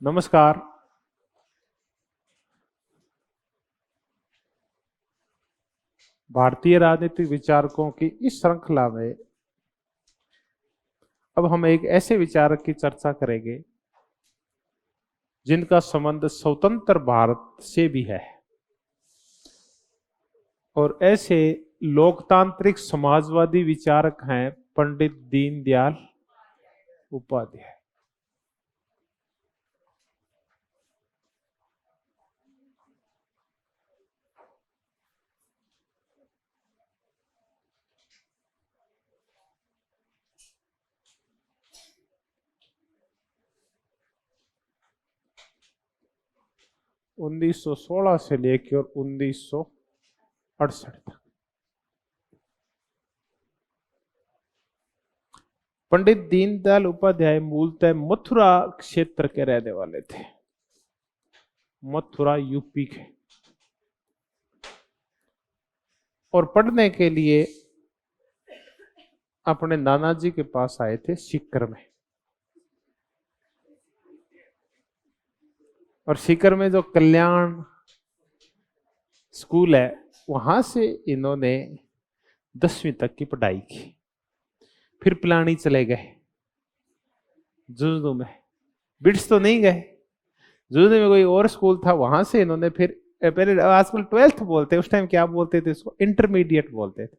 नमस्कार। भारतीय राजनीतिक विचारकों की इस श्रृंखला में अब हम एक ऐसे विचारक की चर्चा करेंगे जिनका संबंध स्वतंत्र भारत से भी है और ऐसे लोकतांत्रिक समाजवादी विचारक हैं पंडित दीनदयाल उपाध्याय। उन्नीस सौ 16 से लेकर 1968 तक पंडित दीनदयाल उपाध्याय मूलतः मथुरा क्षेत्र के रहने वाले थे, मथुरा यूपी के। और पढ़ने के लिए अपने नाना जी के पास आए थे सीकर में। और सीकर में जो कल्याण स्कूल है वहां से इन्होंने 10वीं तक की पढ़ाई की। फिर पिलानी चले गए, झुंझुनू में। बिट्स तो नहीं गए, झुंझुनू में कोई और स्कूल था, वहां से इन्होंने फिर पहले आजकल 12th बोलते, उस टाइम क्या बोलते थे इसको, इंटरमीडिएट बोलते थे।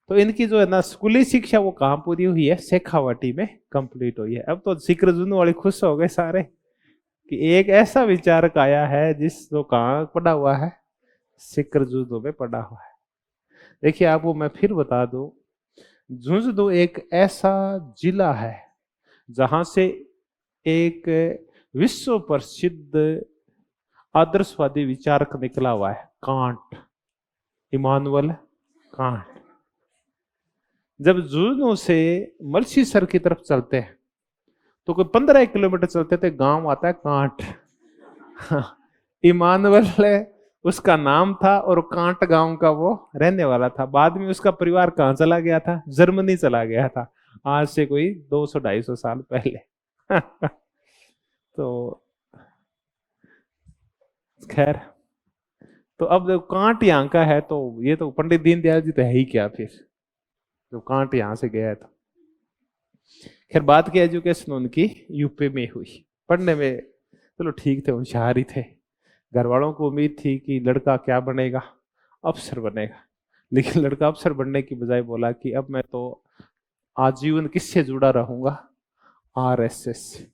तो इनकी जो है ना स्कूली शिक्षा वो कहाँ पूरी हुई है, शेखावाटी में कंप्लीट हुई है। अब तो सीकर झुंझुनू वाले खुश हो गए सारे कि एक ऐसा विचारक आया है जिस जो कहाँ पढ़ा हुआ है, सीकर झुंझुनू में पढ़ा हुआ है। देखिए आपको मैं फिर बता दूं, झुंझुनू एक ऐसा जिला है जहां से एक विश्व प्रसिद्ध आदर्शवादी विचारक निकला हुआ है, कांट, इमानुअल कांट। जब झुंझुनू से मलसीसर की तरफ चलते हैं तो कोई 15 किलोमीटर चलते थे, गांव आता है कांट। इमानुअल उसका नाम था और कांट गांव का वो रहने वाला था। बाद में उसका परिवार कहाँ चला गया था, जर्मनी चला गया था, आज से कोई 200-250 साल पहले। तो खैर, तो अब जब कांट यहाँ का है तो ये तो पंडित दीनदयाल जी तो है ही क्या फिर, जो कांट यहाँ से गया है। तो खैर बाद की एजुकेशन उनकी यूपी में हुई। पढ़ने में चलो ठीक थे, होशियार ही थे। घर वालों को उम्मीद थी कि लड़का क्या बनेगा, अफसर बनेगा। लेकिन लड़का अफसर बनने की बजाय बोला कि अब मैं तो आजीवन किससे जुड़ा रहूंगा, आरएसएस से।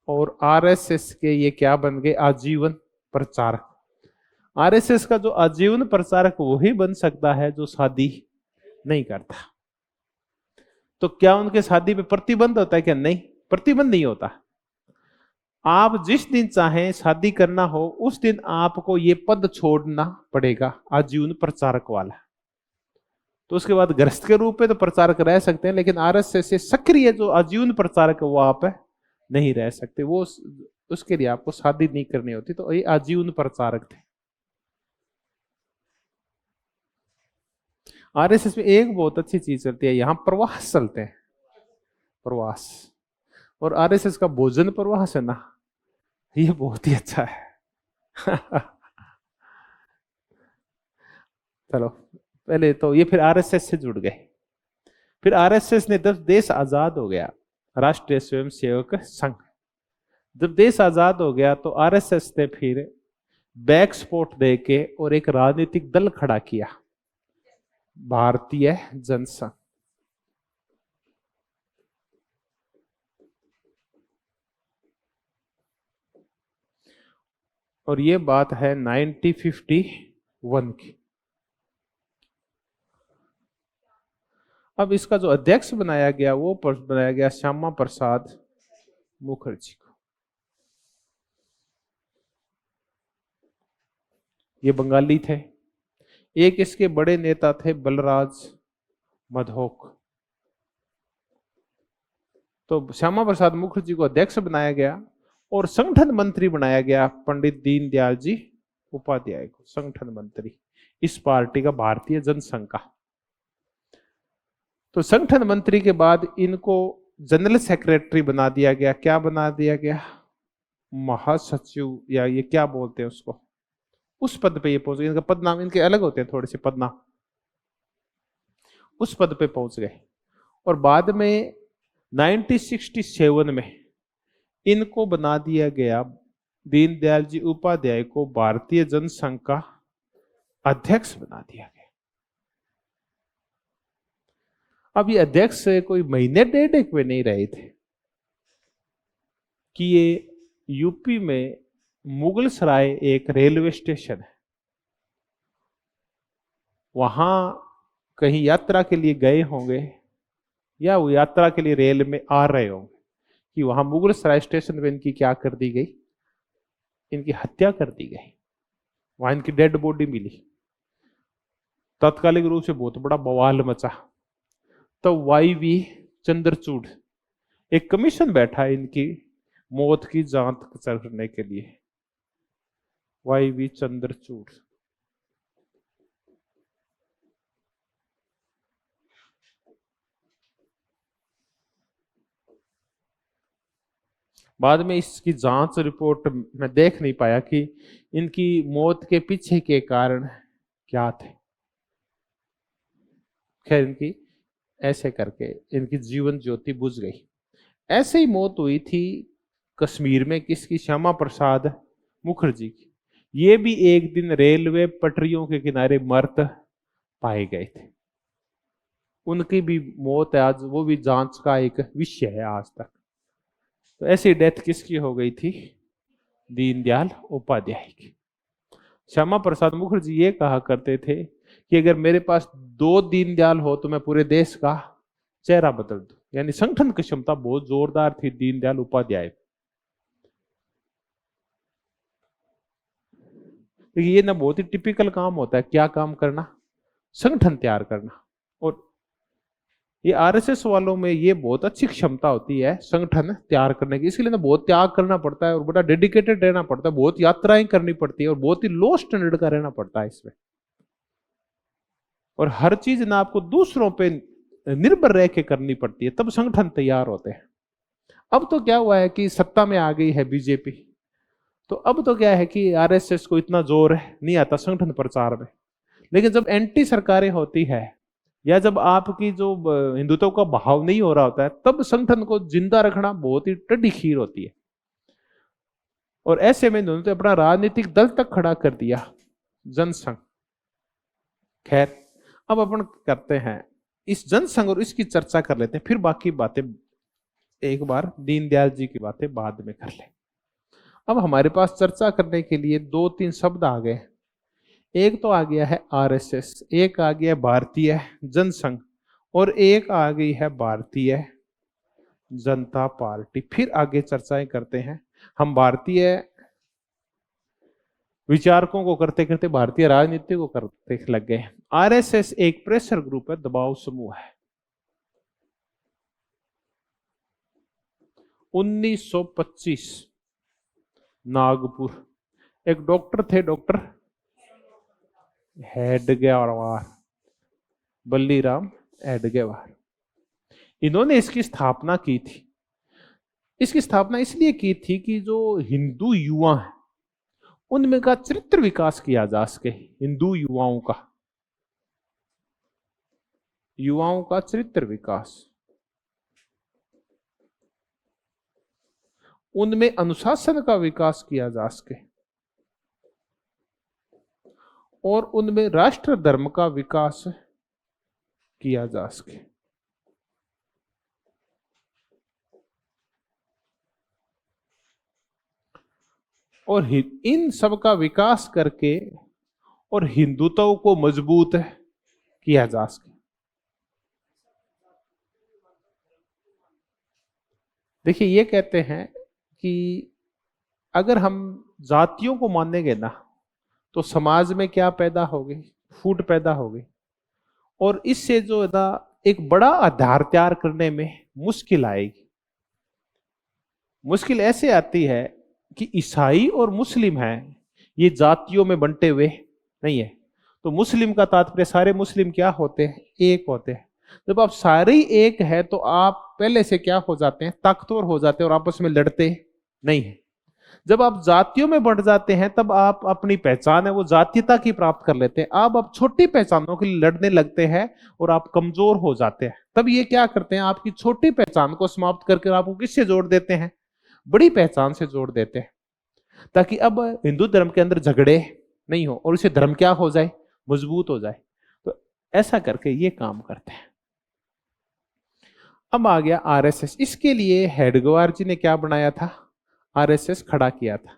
और आरएसएस के ये क्या बन गए, आजीवन प्रचारक। आरएसएस का जो आजीवन प्रचारक वही बन सकता है जो शादी नहीं करता। तो क्या उनके शादी पे प्रतिबंध होता है क्या? नहीं, प्रतिबंध नहीं होता। आप जिस दिन चाहें शादी करना हो उस दिन आपको ये पद छोड़ना पड़ेगा, आजीवन प्रचारक वाला। तो उसके बाद गृहस्थ के रूप में तो प्रचारक रह सकते हैं, लेकिन आरएसएस से सक्रिय जो आजीवन प्रचारक है वो आप नहीं रह सकते। वो उसके लिए आपको शादी नहीं करनी होती। तो ये आजीवन प्रचारक थे। आरएसएस में एक बहुत अच्छी चीज चलती है, यहां प्रवास चलते हैं, प्रवास। और आरएसएस का भोजन प्रवास है ना, ये बहुत ही अच्छा है। चलो पहले तो ये, फिर आरएसएस से जुड़ गए। फिर आरएसएस ने, जब देश आजाद हो गया, राष्ट्रीय स्वयंसेवक संघ, जब देश आजाद हो गया तो आरएसएस ने फिर बैक स्पोर्ट देके और एक राजनीतिक दल खड़ा किया, भारतीय जनसंघ। और ये बात है 1951 की। अब इसका जो अध्यक्ष बनाया गया वो बनाया गया श्यामा प्रसाद मुखर्जी को। ये बंगाली थे। एक इसके बड़े नेता थे बलराज मधोक। तो श्यामा प्रसाद मुखर्जी को अध्यक्ष बनाया गया और संगठन मंत्री बनाया गया पंडित दीनदयाल जी उपाध्याय को, संगठन मंत्री इस पार्टी का, भारतीय जनसंघ का। तो संगठन मंत्री के बाद इनको जनरल सेक्रेटरी बना दिया गया। क्या बना दिया गया? महासचिव या ये क्या बोलते हैं उसको, उस पद पे ये पहुंच गए। इनका पद नाम इनके अलग होते हैं थोड़े से पद नाम, उस पद पे पहुंच गए। और बाद में 1967 में इनको बना दिया गया, दीनदयाल जी उपाध्याय को भारतीय जनसंघ का अध्यक्ष बना दिया गया। अब ये अध्यक्ष कोई महीने डेढ़ एक में नहीं रहे थे कि ये यूपी में मुगल सराय एक रेलवे स्टेशन है, वहां कहीं यात्रा के लिए गए होंगे या वो यात्रा के लिए रेल में आ रहे होंगे कि वहां मुगल सराय स्टेशन पे इनकी क्या कर दी गई, इनकी हत्या कर दी गई। वहां इनकी डेड बॉडी मिली। तात्कालिक रूप से बहुत बड़ा बवाल मचा। तो YV चंद्रचूड़ एक कमीशन बैठा है इनकी मौत की जांच करने के लिए। YV चंद्रचूड़ बाद में इसकी जांच रिपोर्ट में देख नहीं पाया कि इनकी मौत के पीछे के कारण क्या थे। खैर इनकी ऐसे करके इनकी जीवन ज्योति बुझ गई। ऐसे ही मौत हुई थी कश्मीर में किसकी, श्यामा प्रसाद मुखर्जी की। ये भी एक दिन रेलवे पटरियों के किनारे मृत पाए गए थे। उनकी भी मौत है आज, वो भी जांच का एक विषय है आज तक। तो ऐसी डेथ किसकी हो गई थी, दीनदयाल उपाध्याय की। श्यामा प्रसाद मुखर्जी ये कहा करते थे कि अगर मेरे पास 2 दीनदयाल हो तो मैं पूरे देश का चेहरा बदल दूं। यानी संगठन की क्षमता बहुत जोरदार थी दीनदयाल उपाध्याय। ये ना बहुत ही टिपिकल काम होता है, क्या काम करना, संगठन तैयार करना। और ये RSS वालों में ये बहुत अच्छी क्षमता होती है संगठन तैयार करने की। इसके लिए ना बहुत त्याग करना पड़ता है और बड़ा डेडिकेटेड रहना पड़ता है, बहुत यात्राएं करनी पड़ती है और बहुत ही लो स्टैंडर्ड का रहना पड़ता है इसमें। और हर चीज ना आपको दूसरों पे निर्भर रह के करनी पड़ती है, तब संगठन तैयार होते हैं। अब तो क्या हुआ है कि सत्ता में आ गई है बीजेपी, तो अब तो क्या है कि RSS को इतना जोर नहीं आता संगठन प्रचार में। लेकिन जब एंटी सरकारें होती है या जब आपकी जो हिंदुत्व का भाव नहीं हो रहा होता है, तब संगठन को जिंदा रखना बहुत ही टेढ़ी खीर होती है। और ऐसे में इन्होंने तो अपना राजनीतिक दल तक खड़ा कर दिया, जनसंघ। खैर अब अपन करते हैं इस जनसंघ और इसकी चर्चा कर लेते हैं, फिर बाकी बातें एक बार दीनदयाल जी की बातें बाद में कर ले। अब हमारे पास चर्चा करने के लिए 2-3 शब्द आ गए। एक तो आ गया है RSS, एक आ गया भारतीय जनसंघ और एक आ गई है भारतीय जनता पार्टी। फिर आगे चर्चाएं करते हैं। हम भारतीय विचारकों को करते करते भारतीय राजनीति को करते लग गए। RSS एक प्रेशर ग्रुप है, दबाव समूह है। 1925 नागपुर एक डॉक्टर थे, डॉक्टर हेडगेवार, बल्लीराम हेडगेवार। इन्होंने इसकी स्थापना की थी। इसकी स्थापना इसलिए की थी कि जो हिंदू युवा हैं उनमें का चरित्र विकास किया जा सके। हिंदू युवाओं का चरित्र विकास, उनमें अनुशासन का विकास किया जा सके और उनमें राष्ट्र धर्म का विकास किया जा सके। और इन सब का विकास करके और हिंदुत्व को मजबूत किया जा सके। देखिए ये कहते हैं कि अगर हम जातियों को मानेंगे ना तो समाज में क्या पैदा हो गई, फूट पैदा हो गई। और इससे जो है ना एक बड़ा आधार तैयार करने में मुश्किल आएगी। मुश्किल ऐसे आती है कि ईसाई और मुस्लिम हैं, ये जातियों में बंटे हुए नहीं है। तो मुस्लिम का तात्पर्य सारे मुस्लिम क्या होते हैं, एक होते हैं। जब आप सारे ही एक है तो आप पहले से क्या हो जाते हैं, ताकतवर हो जाते हैं और आपस में लड़ते नहीं है। जब आप जातियों में बढ़ जाते हैं तब आप अपनी पहचान है वो जातीयता की प्राप्त कर लेते हैं। आप छोटी पहचानों के लिए लड़ने लगते हैं और आप कमजोर हो जाते हैं। तब ये क्या करते हैं, आपकी छोटी पहचान को समाप्त करके आपको किससे जोड़ देते हैं, बड़ी पहचान से जोड़ देते हैं, ताकि अब हिंदू धर्म के अंदर झगड़े नहीं हो और इसे धर्म क्या हो जाए, मजबूत हो जाए। तो ऐसा करके ये काम करते हैं। अब आ गया आरएसएस। इसके लिए हेडगेवार जी ने क्या बनाया था, आरएसएस खड़ा किया था।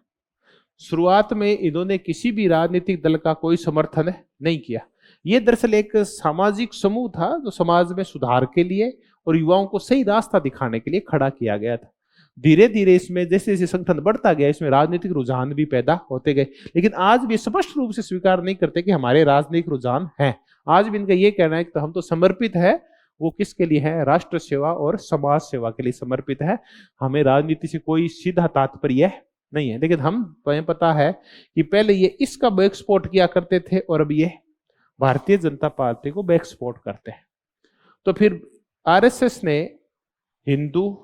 शुरुआत में इन्होंने किसी भी राजनीतिक दल का कोई समर्थन नहीं किया। यह दरअसल एक सामाजिक समूह था जो समाज में सुधार के लिए और युवाओं को सही रास्ता दिखाने के लिए खड़ा किया गया था। धीरे धीरे इसमें जैसे जैसे संगठन बढ़ता गया, इसमें राजनीतिक रुझान भी पैदा होते गए, लेकिन आज भी स्पष्ट रूप से स्वीकार नहीं करते कि हमारे राजनीतिक रुझान हैं। आज भी इनका ये कहना है कि हम तो समर्पित है, वो किसके लिए है, राष्ट्र सेवा और समाज सेवा के लिए समर्पित है, हमें राजनीति से कोई सीधा तात्पर्य नहीं है। लेकिन हमें पता है कि पहले ये इसका बैकसपोर्ट किया करते थे और अब ये भारतीय जनता पार्टी को बैकसपोर्ट करते हैं। तो फिर आरएसएस ने हिंदू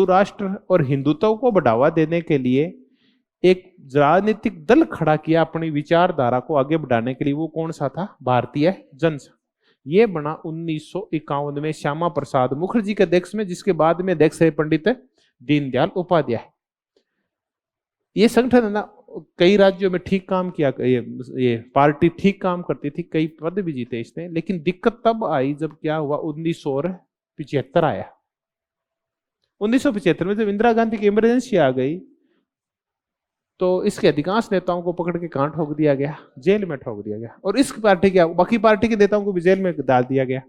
राष्ट्र और हिंदुत्व को बढ़ावा देने के लिए एक राजनीतिक दल खड़ा किया अपनी विचारधारा को आगे बढ़ाने के लिए। वो कौन सा था, भारतीय जनसंघ। ये बना 1951 में श्यामा प्रसाद मुखर्जी के अध्यक्ष में, जिसके बाद में अध्यक्ष है पंडित दीनदयाल उपाध्याय। ये संगठन है ना, कई राज्यों में ठीक काम किया, ये पार्टी ठीक काम करती थी, कई पद भी जीते इसने। लेकिन दिक्कत तब आई जब क्या हुआ, 1975 आया। 1975 में जब इंदिरा गांधी की इमरजेंसी आ गई तो इसके अधिकांश नेताओं को पकड़ के कहां ठोक दिया गया, जेल में ठोक दिया गया। और इस पार्टी के बाकी पार्टी के नेताओं को भी जेल में डाल दिया गया।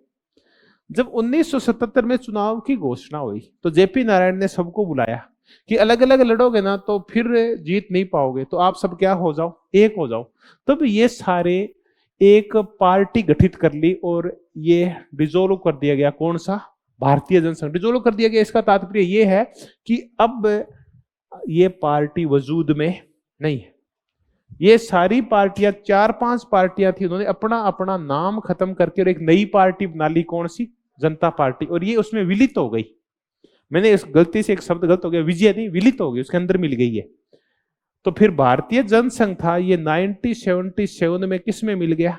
जब 1977 में चुनाव की घोषणा हुई तो जेपी नारायण ने सबको बुलाया कि अलग अलग लड़ोगे ना तो फिर जीत नहीं पाओगे, तो आप सब क्या हो जाओ, एक हो जाओ। तब ये सारे एक पार्टी गठित कर ली और ये डिसोल्व कर दिया गया। कौन सा, भारतीय जनसंघ डिसोल्व कर दिया गया। इसका तात्पर्य ये है कि अब ये पार्टी वजूद में नहीं है। ये सारी पार्टियां, 4-5 पार्टियां थी, उन्होंने अपना अपना नाम खत्म करके और एक नई पार्टी बना ली। कौन सी, जनता पार्टी। और ये उसमें विलित हो गई। मैंने इस गलती से एक शब्द गलत हो गया, विजय नहीं, विलित हो गई, उसके अंदर मिल गई है। तो फिर भारतीय जनसंघ था, ये 1977 में किस में मिल गया,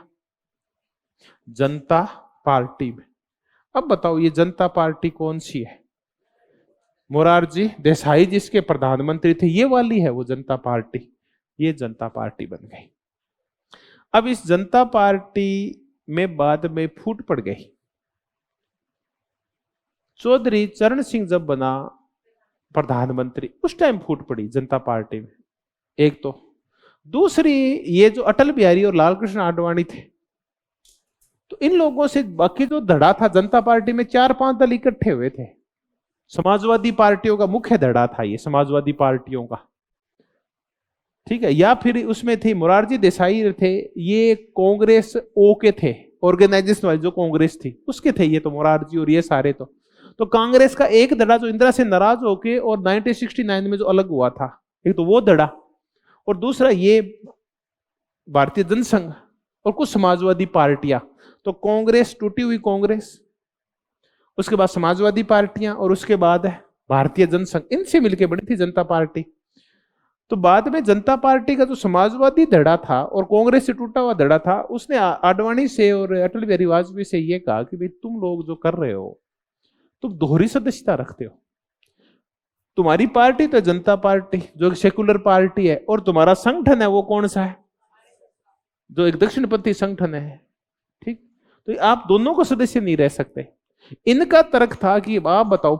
जनता पार्टी में। अब बताओ ये जनता पार्टी कौन सी है, मोरारजी देसाई जिसके प्रधानमंत्री थे, ये वाली है वो जनता पार्टी। ये जनता पार्टी बन गई। अब इस जनता पार्टी में बाद में फूट पड़ गई। चौधरी चरण सिंह जब बना प्रधानमंत्री, उस टाइम फूट पड़ी जनता पार्टी में। एक तो दूसरी, ये जो अटल बिहारी और लाल कृष्ण आडवाणी थे, तो इन लोगों से बाकी जो धड़ा था जनता पार्टी में, 4-5 दल इकट्ठे हुए थे। समाजवादी पार्टियों का मुख्य धड़ा था ये, समाजवादी पार्टियों का, ठीक है। या फिर उसमें थे मोरारजी देसाई थे, ये कांग्रेस ओ के थे, ऑर्गेनाइजेशन वाली जो कांग्रेस थी उसके थे ये, तो मोरारजी और ये सारे। तो कांग्रेस का एक धड़ा जो इंदिरा से नाराज होके और 1969 में जो अलग हुआ था, एक तो वो धड़ा, और दूसरा ये भारतीय जनसंघ और कुछ समाजवादी पार्टियां। तो कांग्रेस, टूटी हुई कांग्रेस, उसके बाद समाजवादी पार्टियां, और उसके बाद भारतीय जनसंघ, इनसे मिलकर बनी थी जनता पार्टी। तो बाद में जनता पार्टी का जो समाजवादी धड़ा था और कांग्रेस से टूटा हुआ धड़ा था, उसने आडवाणी से और अटल बिहारी वाजपेयी से ये कहा कि भाई तुम लोग जो कर रहे हो, तुम दोहरी सदस्यता रखते हो। तुम्हारी पार्टी तो जनता पार्टी जो सेकुलर पार्टी है, और तुम्हारा संगठन है वो कौन सा है, जो एक दक्षिणपंथी संगठन है, ठीक। तो आप दोनों को सदस्य नहीं रह सकते। इनका तर्क था कि आप बताओ,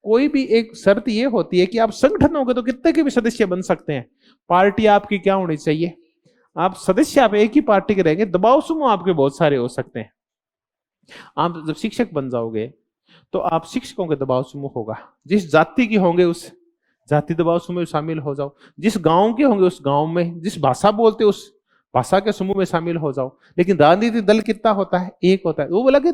कोई भी एक शर्त ये होती है कि आप संगठन होंगे तो कितने के भी सदस्य बन सकते हैं। पार्टी आपकी क्या होनी चाहिए, आप सदस्य आप एक ही पार्टी के रहेंगे, दबाव समूह आपके बहुत सारे हो सकते हैं। आप जब शिक्षक बन जाओगे तो आप शिक्षकों के दबाव समूह होगा, जिस जाति की होंगे उस जाति दबाव समूह में शामिल हो जाओ, जिस गांव के होंगे उस गांव में, जिस भाषा बोलते उस भाषा के समूह में शामिल हो जाओ। लेकिन राजनीतिक दल कितना होता है, एक होता है। वो बोला कि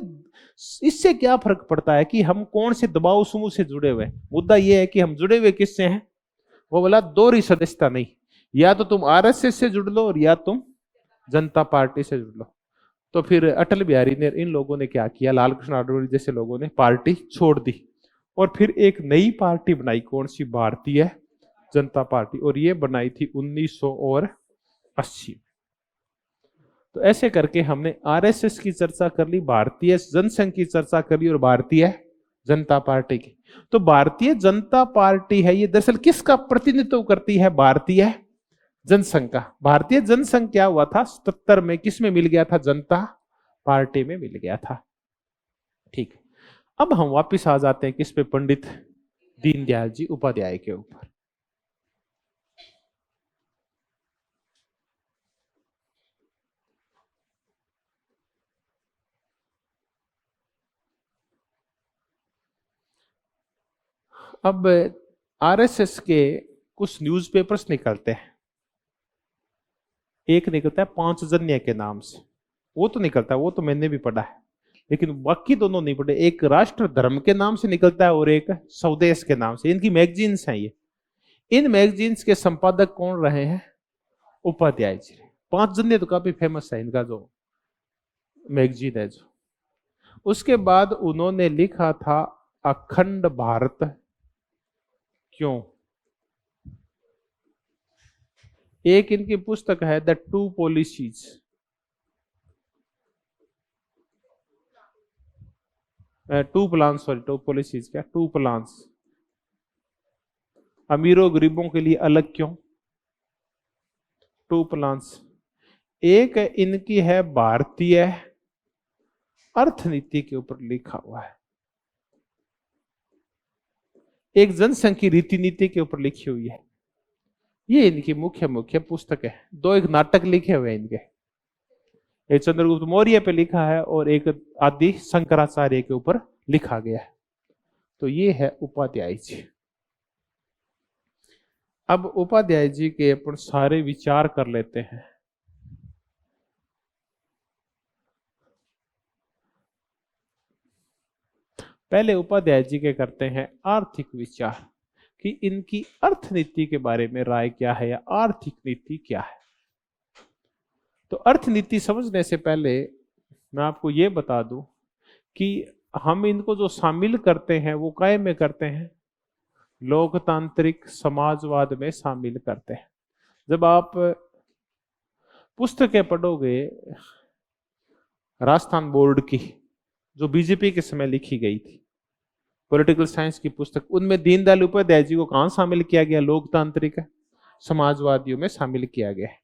इससे क्या फर्क पड़ता है कि हम कौन से दबाव समूह से जुड़े हुए हैं, मुद्दा यह है कि हम जुड़े हुए किससे हैं। वो बोला दोहरी सदस्यता नहीं, या तो तुम आरएसएस से जुड़ लो और या तुम जनता पार्टी से जुड़ लो। तो फिर अटल बिहारी ने, इन लोगों ने क्या किया, लाल कृष्ण आडवाणी जैसे लोगों ने पार्टी छोड़ दी और फिर एक नई पार्टी बनाई। कौन सी, भारतीय जनता पार्टी, और ये बनाई थी 1980। तो ऐसे करके हमने आरएसएस की चर्चा कर ली, भारतीय जनसंघ की चर्चा कर ली और भारतीय जनता पार्टी की। तो भारतीय जनता पार्टी है, ये दरअसल किसका प्रतिनिधित्व करती है? भारतीय जनसंघ का। भारतीय जनसंघ क्या हुआ था 77 में, किस में मिल गया था? जनता पार्टी में मिल गया था। ठीक, अब हम वापिस आ जाते हैं किस पे? पंडित दीनदयाल जी उपाध्याय के ऊपर। अब आरएसएस के कुछ न्यूज़पेपर्स निकलते हैं। एक निकलता है पांचजन्य के नाम से, वो तो निकलता है, वो तो मैंने भी पढ़ा है, लेकिन बाकी दोनों नहीं पढ़े। एक राष्ट्र धर्म के नाम से निकलता है और एक स्वदेश के नाम से। इनकी मैगजीन्स हैं ये। इन मैगजीन्स के संपादक कौन रहे हैं? उपाध्याय जी। पांचजन्य तो काफी फेमस है इनका जो मैगजीन है जो। उसके बाद उन्होंने लिखा था अखंड भारत क्यों। एक इनकी पुस्तक है the two policies, two plans, sorry two policies क्या, टू प्लान्स, अमीरों गरीबों के लिए अलग क्यों, टू प्लान्स। एक इनकी है भारतीय अर्थनीति के ऊपर लिखा हुआ है, एक जनसंघ की रीति नीति के ऊपर लिखी हुई है। ये इनकी मुख्य पुस्तक है। दो एक नाटक लिखे हुए हैं इनके, एक चंद्रगुप्त मौर्य पे लिखा है और एक आदि शंकराचार्य के ऊपर लिखा गया है। तो ये है उपाध्याय जी। अब उपाध्याय जी के अपन सारे विचार कर लेते हैं। पहले उपाध्याय जी के करते हैं आर्थिक विचार कि इनकी अर्थनीति के बारे में राय क्या है या आर्थिक नीति क्या है। तो अर्थनीति समझने से पहले मैं आपको ये बता दूं कि हम इनको जो शामिल करते हैं वो काय में करते हैं? लोकतांत्रिक समाजवाद में शामिल करते हैं। जब आप पुस्तकें पढ़ोगे राजस्थान बोर्ड की जो बीजेपी के समय लिखी गई थी, पॉलिटिकल साइंस की पुस्तक, उनमें दीनदयाल उपाध्याय जी को कहां शामिल किया गया? लोकतांत्रिक समाजवादियों में शामिल किया गया है।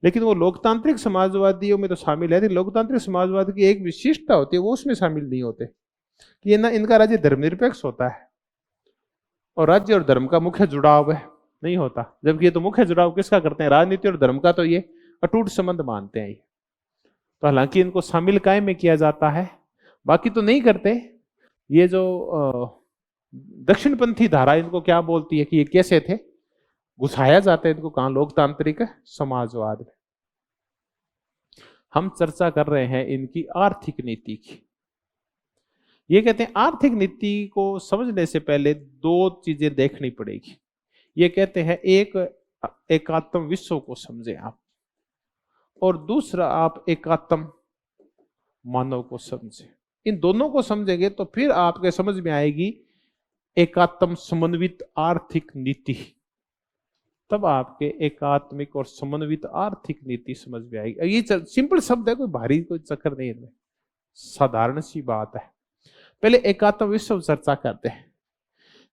लेकिन वो लोकतांत्रिक समाजवादियों में तो शामिल है, लोकतांत्रिक समाजवाद की एक विशिष्टता होती है, वो उसमें शामिल नहीं होते कि ये ना इनका राज्य धर्मनिरपेक्ष होता है और राज्य और धर्म का मुख्य जुड़ाव है, नहीं होता। जबकि ये तो मुख्य जुड़ाव किसका करते हैं? राजनीति और धर्म का तो ये अटूट संबंध मानते हैं ये। तो हालांकि इनको शामिल काय में किया जाता है, बाकी तो नहीं करते। ये जो दक्षिणपंथी धारा इनको क्या बोलती है कि ये कैसे थे, घुसाया जाता है इनको कहां? लोकतांत्रिक समाजवाद में। हम चर्चा कर रहे हैं इनकी आर्थिक नीति की। ये कहते हैं आर्थिक नीति को समझने से पहले दो चीजें देखनी पड़ेगी। ये कहते हैं एक एकात्म विश्व को समझे आप, और दूसरा आप एकात्म मानव को समझे। इन दोनों को समझेंगे तो फिर आपके समझ में आएगी एकात्म समन्वित आर्थिक नीति। तब आपके एकात्मिक और समन्वित आर्थिक नीति समझ में आएगी। ये सिंपल शब्द है, कोई भारी कोई चक्कर नहीं है, साधारण सी बात है। पहले एकात्म विश्व चर्चा करते हैं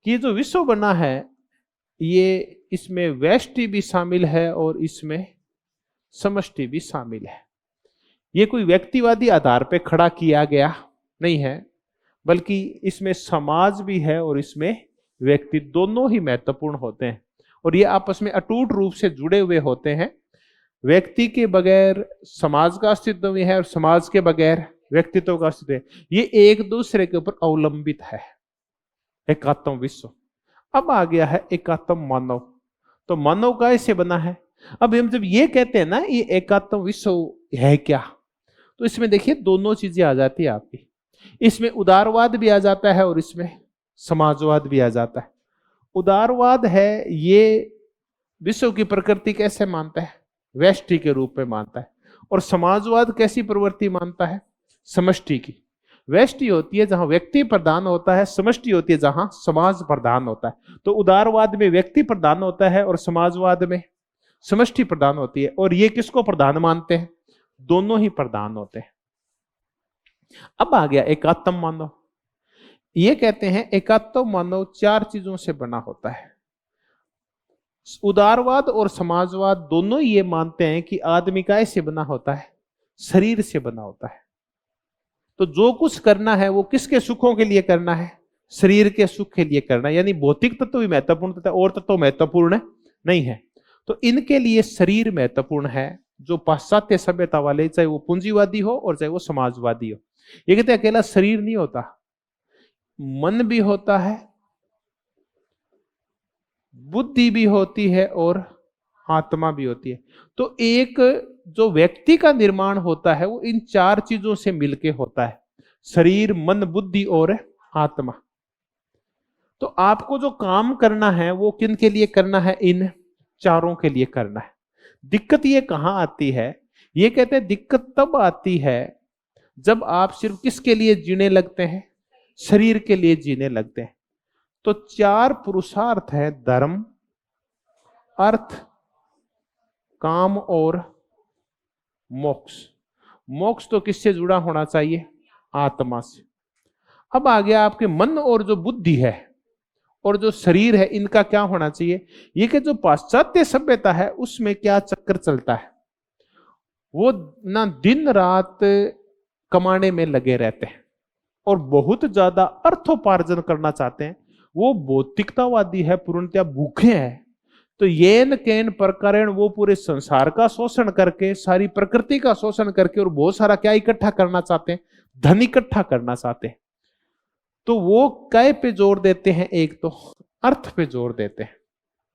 कि ये जो विश्व बना है ये इसमें व्यष्टि भी शामिल है और इसमें समष्टि भी शामिल है। ये कोई व्यक्तिवादी आधार पे खड़ा किया गया नहीं है, बल्कि इसमें समाज भी है और इसमें व्यक्ति, दोनों ही महत्वपूर्ण होते हैं और ये आपस में अटूट रूप से जुड़े हुए होते हैं। व्यक्ति के बगैर समाज का अस्तित्व नहीं है और समाज के बगैर व्यक्तित्व का अस्तित्व है। ये एक दूसरे के ऊपर अवलंबित है, एकात्म विश्व। अब आ गया है एकात्म मानव। तो मानव का ऐसे बना है। अब हम जब ये कहते हैं ना ये एकात्म विश्व है क्या, तो इसमें देखिए दोनों चीजें आ जाती है आपकी। इसमें उदारवाद भी आ जाता है और इसमें समाजवाद भी आ जाता है। उदारवाद है ये विश्व की प्रकृति कैसे मानता है? व्यष्टि के रूप में मानता है। और समाजवाद कैसी प्रवृत्ति मानता है? समष्टि की। व्यष्टि होती है जहां व्यक्ति प्रधान होता है, समष्टि होती है जहां समाज प्रधान होता है। तो उदारवाद में व्यक्ति प्रधान होता है और समाजवाद में समष्टि प्रधान होती है। और ये किसको प्रधान मानते हैं? दोनों ही प्रधान होते हैं। अब आ गया एकात्म मानव। ये कहते हैं एकात्म मानव चार चीजों से बना होता है। उदारवाद और समाजवाद दोनों ये मानते हैं कि आदमी काय से बना होता है? शरीर से बना होता है। तो जो कुछ करना है वो किसके सुखों के लिए करना है? शरीर के सुख के लिए करना है। यानी भौतिक तत्व भी महत्वपूर्ण तथा और तत्व महत्वपूर्ण नहीं है। तो इनके लिए शरीर महत्वपूर्ण है। जो पाश्चात्य सभ्यता वाले, चाहे वो पूंजीवादी हो और चाहे वो समाजवादी हो, ये कहते हैं अकेला शरीर नहीं होता, मन भी होता है, बुद्धि भी होती है और आत्मा भी होती है। तो एक जो व्यक्ति का निर्माण होता है वो इन चार चीजों से मिलके होता है, शरीर, मन, बुद्धि और आत्मा। तो आपको जो काम करना है वो किन के लिए करना है? इन चारों के लिए करना है। दिक्कत ये कहां आती है? ये कहते हैं दिक्कत तब आती है जब आप सिर्फ किसके लिए जीने लगते हैं? शरीर के लिए जीने लगते हैं। तो चार पुरुषार्थ है, धर्म, अर्थ, काम और मोक्ष। मोक्ष तो किससे जुड़ा होना चाहिए? आत्मा से। अब आ गया आपके मन और जो बुद्धि है और जो शरीर है, इनका क्या होना चाहिए? ये कि जो पाश्चात्य सभ्यता है उसमें क्या चक्कर चलता है, वो ना दिन रात कमाने में लगे रहते हैं और बहुत ज्यादा अर्थोपार्जन करना चाहते हैं। वो भौतिकतावादी है, पूर्णतया भूखे हैं। तो येन केन प्रकारेण वो पूरे संसार का शोषण करके, सारी प्रकृति का शोषण करके और बहुत सारा क्या इकट्ठा करना चाहते हैं? धन इकट्ठा करना चाहते हैं। तो वो काय पे जोर देते हैं? एक तो अर्थ पे जोर देते हैं।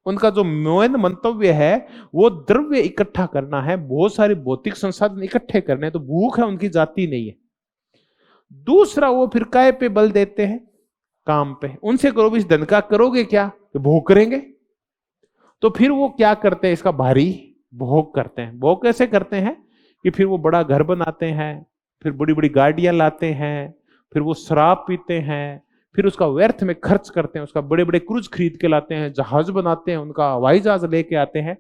उनका जो मेन मंतव्य है वो द्रव्य इकट्ठा करना है, बहुत सारे भौतिक संसाधन इकट्ठे करने हैं। तो भूख है उनकी जाती नहीं है। दूसरा वो फिर काय पे बल देते हैं? काम पे। उनसे करो भी, इस धन का करोगे क्या? तो भोग करेंगे। तो फिर वो क्या करते हैं? इसका भारी भोग करते हैं। भोग कैसे करते हैं? कि फिर वो बड़ा घर बनाते हैं, फिर बड़ी बड़ी गाड़ियां लाते हैं, फिर वो शराब पीते हैं, फिर उसका व्यर्थ में खर्च करते हैं, उसका बड़े बड़े क्रूज खरीद के लाते हैं, जहाज बनाते हैं, उनका हवाई जहाज लेके आते हैं।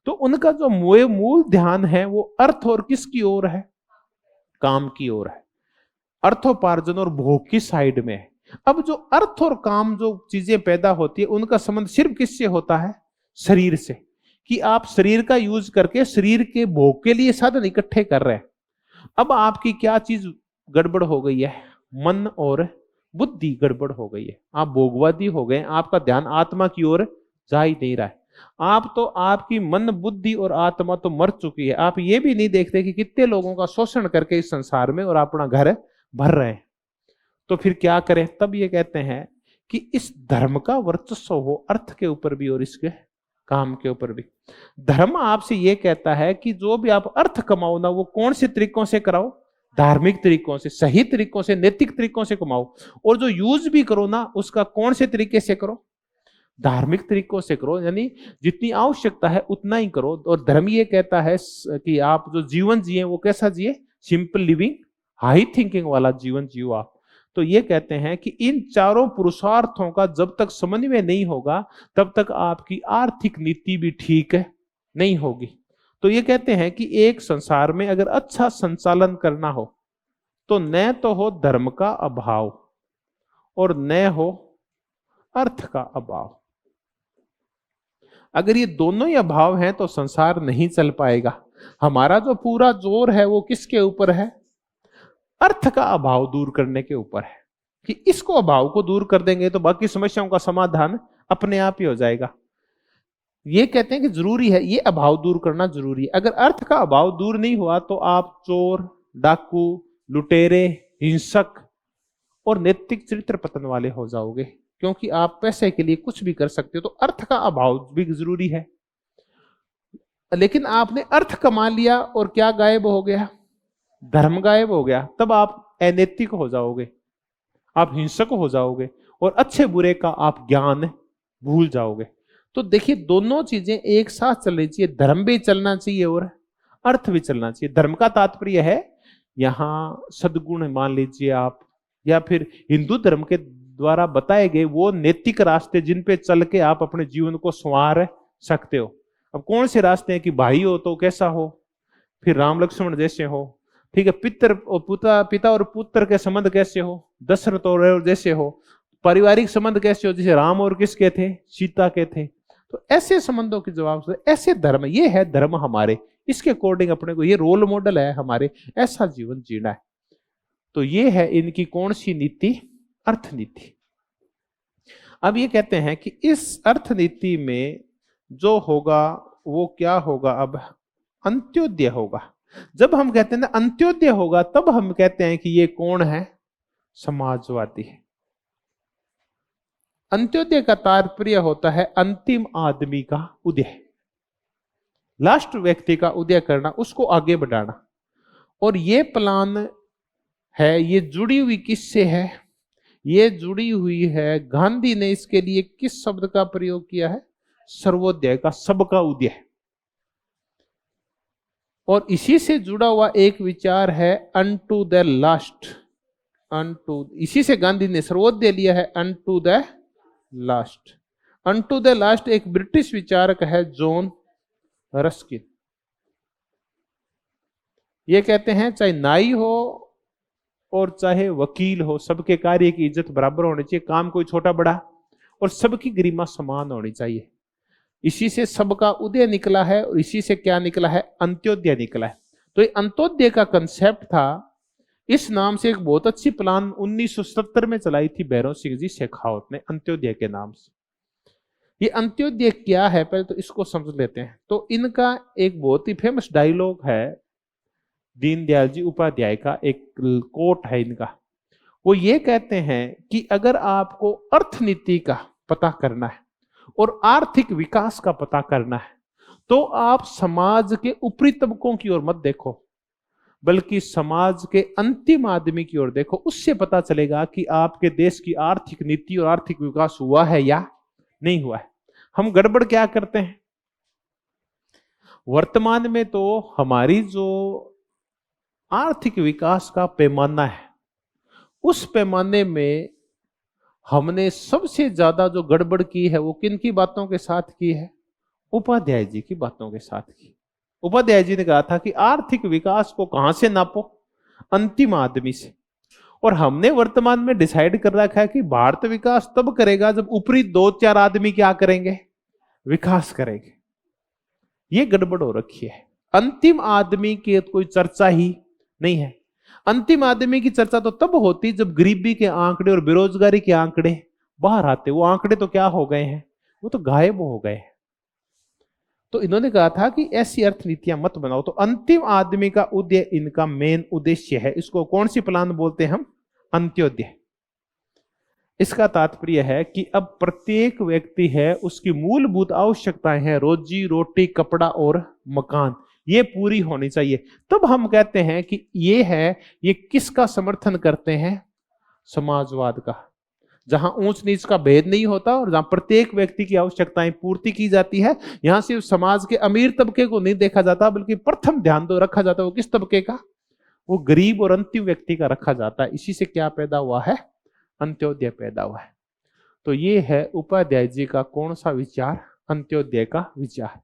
तो उनका जो मूल ध्यान है वो अर्थ और किसकी ओर है? काम की ओर है। अर्थोपार्जन और भोग की साइड में है। अब जो अर्थ और काम जो चीजें पैदा होती है उनका संबंध सिर्फ किससे होता है? शरीर से। कि आप शरीर का यूज करके शरीर के भोग के लिए साधन इकट्ठे कर रहे हैं। अब आपकी क्या चीज गड़बड़ हो गई है? मन और बुद्धि गड़बड़ हो गई है। आप भोगवादी हो गए, आपका ध्यान आत्मा की ओर जा ही नहीं रहा है। आप तो, आपकी मन, बुद्धि और आत्मा तो मर चुकी है। आप ये भी नहीं देखते कि कितने लोगों का शोषण करके इस संसार में और अपना घर भर रहे हैं। तो फिर क्या करें? तब ये कहते हैं कि इस धर्म का वर्चस्व हो अर्थ के ऊपर भी और इसके काम के ऊपर भी। धर्म आपसे ये कहता है कि जो भी आप अर्थ कमाओ ना, वो कौन से तरीकों से कराओ? धार्मिक तरीकों से, सही तरीकों से, नैतिक तरीकों से कमाओ। और जो यूज भी करो ना, उसका कौन से तरीके से करो? धार्मिक तरीकों से करो। यानी जितनी आवश्यकता है उतना ही करो। और धर्म ये कहता है कि आप जो जीवन जिए वो कैसा जिए? सिंपल लिविंग, हाई थिंकिंग वाला जीवन जियो आप। तो ये कहते हैं कि इन चारों पुरुषार्थों का जब तक समन्वय नहीं होगा तब तक आपकी आर्थिक नीति भी ठीक नहीं होगी। तो ये कहते हैं कि एक संसार में अगर अच्छा संचालन करना हो तो न तो हो धर्म का अभाव और न हो अर्थ का अभाव। अगर ये दोनों ही अभाव हैं तो संसार नहीं चल पाएगा। हमारा जो पूरा जोर है वो किसके ऊपर है? अर्थ का अभाव दूर करने के ऊपर है। कि इसको अभाव को दूर कर देंगे तो बाकी समस्याओं का समाधान अपने आप ही हो जाएगा। ये कहते हैं कि जरूरी है, ये अभाव दूर करना जरूरी है। अगर अर्थ का अभाव दूर नहीं हुआ तो आप चोर, डाकू, लुटेरे, हिंसक और नैतिक चरित्र पतन वाले हो जाओगे, क्योंकि आप पैसे के लिए कुछ भी कर सकते हो। तो अर्थ का अभाव भी जरूरी है। लेकिन आपने अर्थ कमा लिया और क्या गायब हो गया? धर्म गायब हो गया। तब आप अनैतिक हो जाओगे, आप हिंसक हो जाओगे और अच्छे बुरे का आप ज्ञान भूल जाओगे। तो देखिए दोनों चीजें एक साथ चलनी चाहिए। धर्म भी चलना चाहिए और अर्थ भी चलना चाहिए। धर्म का तात्पर्य है यहां सद्गुण, मान लीजिए आप या फिर हिंदू धर्म के द्वारा बताए गए वो नैतिक रास्ते जिन पे चल के आप अपने जीवन को संवार सकते हो। अब कौन से रास्ते हैं कि भाई हो तो कैसा हो, फिर राम लक्ष्मण जैसे हो, ठीक है, पिता और पुत्र के संबंध कैसे हो, दशरथ और जैसे हो, पारिवारिक संबंध कैसे हो, जैसे राम और किसके थे, सीता के थे। तो ऐसे संबंधों के जवाब से ऐसे धर्म, ये है धर्म हमारे, इसके अकॉर्डिंग अपने को ये रोल मॉडल है हमारे, ऐसा जीवन जीना है। तो ये है इनकी कौन सी नीति, अर्थनीति। अब ये कहते हैं कि इस अर्थनीति में जो होगा वो क्या होगा, अब अंत्योदय होगा। जब हम कहते हैं ना अंत्योदय होगा, तब हम कहते हैं कि ये कौन है, समाजवादी है। अंत्योदय का तात्पर्य होता है अंतिम आदमी का उदय, लास्ट व्यक्ति का उदय करना, उसको आगे बढ़ाना। और ये प्लान है, ये जुड़ी हुई किससे है, ये जुड़ी हुई है, गांधी ने इसके लिए किस शब्द का प्रयोग किया है, सर्वोदय का, सबका उदय। और इसी से जुड़ा हुआ एक विचार है अनटू द लास्ट, अनटू, इसी से गांधी ने सर्वोदय लिया है, unto the last. Unto the last एक ब्रिटिश विचारक है जॉन रस्किन। ये कहते हैं चाहे नाई हो और चाहे वकील हो, सबके कार्य की इज्जत बराबर होनी चाहिए, काम कोई छोटा बड़ा, और सबकी गरिमा समान होनी चाहिए। इसी से सबका उदय निकला है, और इसी से क्या निकला है, अंत्योदय निकला है। तो ये अंत्योदय का कंसेप्ट था, इस नाम से एक बहुत अच्छी प्लान 1970 में चलाई थी भैरव सिंह जी शेखावत ने, अंत्योदय के नाम से। ये अंत्योदय क्या है, पहले तो इसको समझ लेते हैं। तो इनका एक बहुत ही फेमस डायलॉग है, दीनदयाल जी उपाध्याय का एक कोट है इनका। वो ये कहते हैं कि अगर आपको अर्थनीति का पता करना है और आर्थिक विकास का पता करना है, तो आप समाज के ऊपरी तबकों की ओर मत देखो, बल्कि समाज के अंतिम आदमी की ओर देखो। उससे पता चलेगा कि आपके देश की आर्थिक नीति और आर्थिक विकास हुआ है या नहीं हुआ है। हम गड़बड़ क्या करते हैं वर्तमान में, तो हमारी जो आर्थिक विकास का पैमाना है, उस पैमाने में हमने सबसे ज्यादा जो गड़बड़ की है वो किन की बातों के साथ की है, उपाध्याय जी की बातों के साथ की। उपाध्याय जी ने कहा था कि आर्थिक विकास को कहां से नापो, अंतिम आदमी से। और हमने वर्तमान में डिसाइड कर रखा है कि भारत विकास तब करेगा जब ऊपरी 2-4 आदमी क्या करेंगे, विकास करेंगे। ये गड़बड़ हो रखी है। अंतिम आदमी की कोई चर्चा ही नहीं है। अंतिम आदमी की चर्चा तो तब होती जब गरीबी के आंकड़े और बेरोजगारी के आंकड़े बाहर आते। वो आंकड़े तो क्या हो गए हैं, वो तो गायब हो गए हैं। तो इन्होंने कहा था कि ऐसी अर्थनीतियां मत बनाओ। तो अंतिम आदमी का उदय इनका मेन उद्देश्य है। इसको कौन सी प्लान बोलते हैं हम, अंत्योदय। इसका तात्पर्य है कि अब प्रत्येक व्यक्ति है, उसकी मूलभूत आवश्यकताएं हैं, रोजी रोटी, कपड़ा और मकान, ये पूरी होनी चाहिए। तब हम कहते हैं कि ये है, ये किसका समर्थन करते हैं, समाजवाद का, जहां ऊंच नीच का भेद नहीं होता और जहां प्रत्येक व्यक्ति की आवश्यकताएं पूर्ति की जाती है। यहां सिर्फ समाज के अमीर तबके को नहीं देखा जाता, बल्कि प्रथम ध्यान तो रखा जाता है वो किस तबके का, वो गरीब और अंतिम व्यक्ति का रखा जाता है। इसी से क्या पैदा हुआ है, अंत्योदय पैदा हुआ है। तो ये है उपाध्याय जी का कौन सा विचार, अंत्योदय का विचार।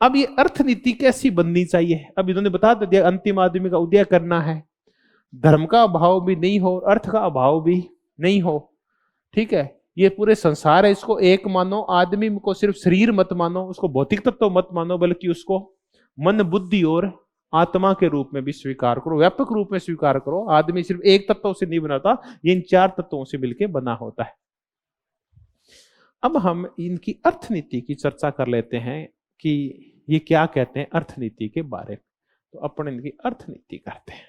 अब ये अर्थनीति कैसी बननी चाहिए, अब इन्होंने बता दिया अंतिम आदमी का उदय करना है, धर्म का अभाव भी नहीं हो, अर्थ का अभाव भी नहीं हो, ठीक है, ये पूरे संसार है, इसको एक मानो, आदमी को सिर्फ शरीर मत मानो, उसको भौतिक तत्व मत मानो, बल्कि उसको मन, बुद्धि और आत्मा के रूप में भी स्वीकार करो, व्यापक रूप में स्वीकार करो। आदमी सिर्फ एक तत्व से नहीं बनाता, ये इन 4 तत्वों से मिलकर बना होता है। अब हम इनकी अर्थनीति की चर्चा कर लेते हैं कि ये क्या कहते हैं अर्थनीति के बारे में। तो अपन इनकी अर्थनीति करते हैं।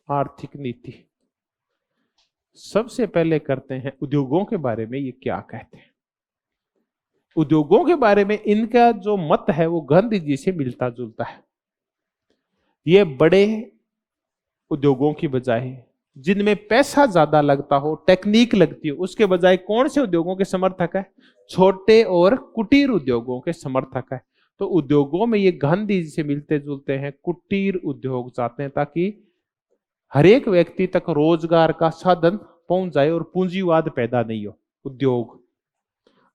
आर्थिक नीति सबसे पहले करते हैं उद्योगों के बारे में, ये क्या कहते हैं। उद्योगों के बारे में इनका जो मत है वो गांधी जी से मिलता जुलता है। ये बड़े उद्योगों की बजाय, जिनमें पैसा ज्यादा लगता हो, टेक्निक लगती हो, उसके बजाय कौन से उद्योगों के समर्थक है, छोटे और कुटीर उद्योगों के समर्थक है। तो उद्योगों में ये गांधी जी से मिलते जुलते हैं, कुटीर उद्योग चाहते हैं ताकि हर एक व्यक्ति तक रोजगार का साधन पहुंच जाए और पूंजीवाद पैदा नहीं हो, उद्योग।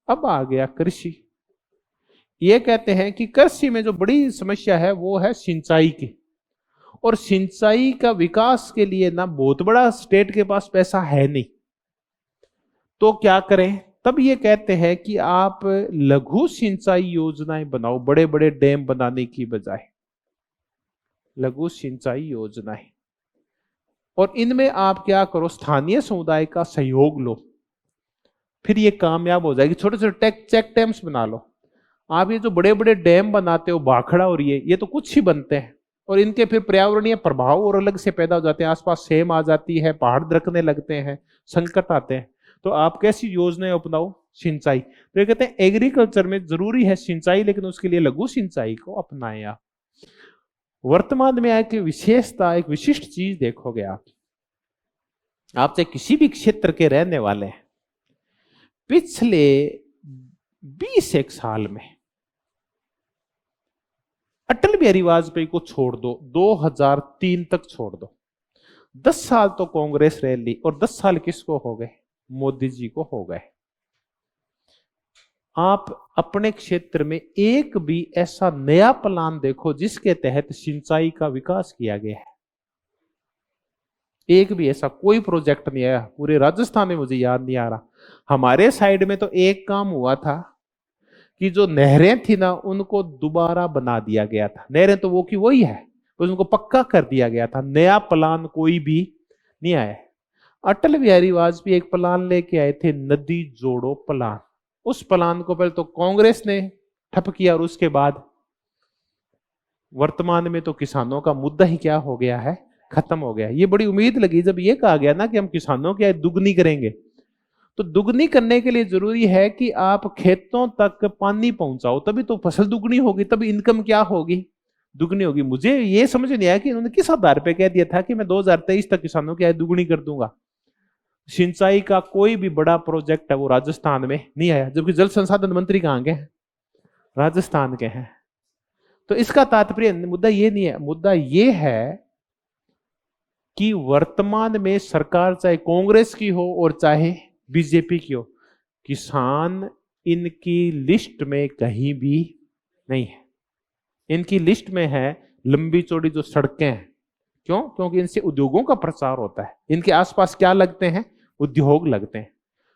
अब आ गया कृषि। ये कहते हैं कि कृषि में जो बड़ी समस्या है वो है सिंचाई की, और सिंचाई का विकास के लिए ना बहुत बड़ा स्टेट के पास पैसा है नहीं, तो क्या करें? तब ये कहते हैं कि आप लघु सिंचाई योजनाएं बनाओ, बड़े बड़े डैम बनाने की बजाय लघु सिंचाई योजनाएं। और इनमें आप क्या करो, स्थानीय समुदाय का सहयोग लो, फिर ये कामयाब हो जाएगी। छोटे छोटे चेक डैम्स बना लो। आप ये जो बड़े बड़े डैम बनाते हो, भाखड़ा और ये तो कुछ ही बनते हैं, और इनके फिर पर्यावरणीय प्रभाव और अलग से पैदा हो जाते हैं, आसपास सेम आ जाती है, पहाड़ दरकने लगते हैं, संकट आते हैं। तो आप कैसी योजनाएं अपनाओ? सिंचाई। तो ये कहते हैं एग्रीकल्चर में जरूरी है सिंचाई, लेकिन उसके लिए लघु सिंचाई को अपनाएं आप। वर्तमान में एक विशेषता, एक विशिष्ट चीज देखोगे आप चाहे किसी भी क्षेत्र के रहने वाले हैं, पिछले 21 साल में अटल बिहारी वाजपेयी को छोड़ दो, 2003 तक छोड़ दो, 10 साल तो कांग्रेस रह ली, और 10 साल किसको हो गए? मोदी जी को हो गए। आप अपने क्षेत्र में एक भी ऐसा नया प्लान देखो जिसके तहत सिंचाई का विकास किया गया है। एक भी ऐसा कोई प्रोजेक्ट नहीं आया पूरे राजस्थान में, मुझे याद नहीं आ रहा। हमारे साइड में तो एक काम हुआ था कि जो नहरें थी ना उनको दोबारा बना दिया गया था। नहरें तो वो की वही है, बस उनको पक्का कर दिया गया था। नया प्लान कोई भी नहीं आया। अटल बिहारी वाजपेयी एक प्लान लेके आए थे, नदी जोड़ो प्लान। उस प्लान को पहले तो कांग्रेस ने ठप किया, और उसके बाद वर्तमान में तो किसानों का मुद्दा ही क्या हो गया है? खत्म हो गया। ये बड़ी उम्मीद लगी जब ये कहा गया ना कि हम किसानों की आय दुगनी करेंगे। तो दुगनी करने के लिए जरूरी है कि आप खेतों तक पानी पहुंचाओ, तभी तो फसल दुगनी होगी, तभी इनकम क्या होगी? दुगनी होगी। मुझे ये समझ नहीं आया कि उन्होंने किस आधार पे कह दिया था कि मैं 2023 तक किसानों की आय दुगनी कर दूंगा। सिंचाई का कोई भी बड़ा प्रोजेक्ट है वो राजस्थान में नहीं आया, जबकि जल संसाधन मंत्री कहां के हैं? राजस्थान के हैं। तो इसका तात्पर्य, मुद्दा ये नहीं है, मुद्दा ये है कि वर्तमान में सरकार चाहे कांग्रेस की हो और चाहे बीजेपी की हो, किसान इनकी लिस्ट में कहीं भी नहीं है। इनकी लिस्ट में है लंबी चौड़ी जो सड़कें हैं। क्यों? क्योंकि इनसे उद्योगों का प्रचार होता है। इनके आसपास क्या लगते हैं? उद्योग लगते हैं।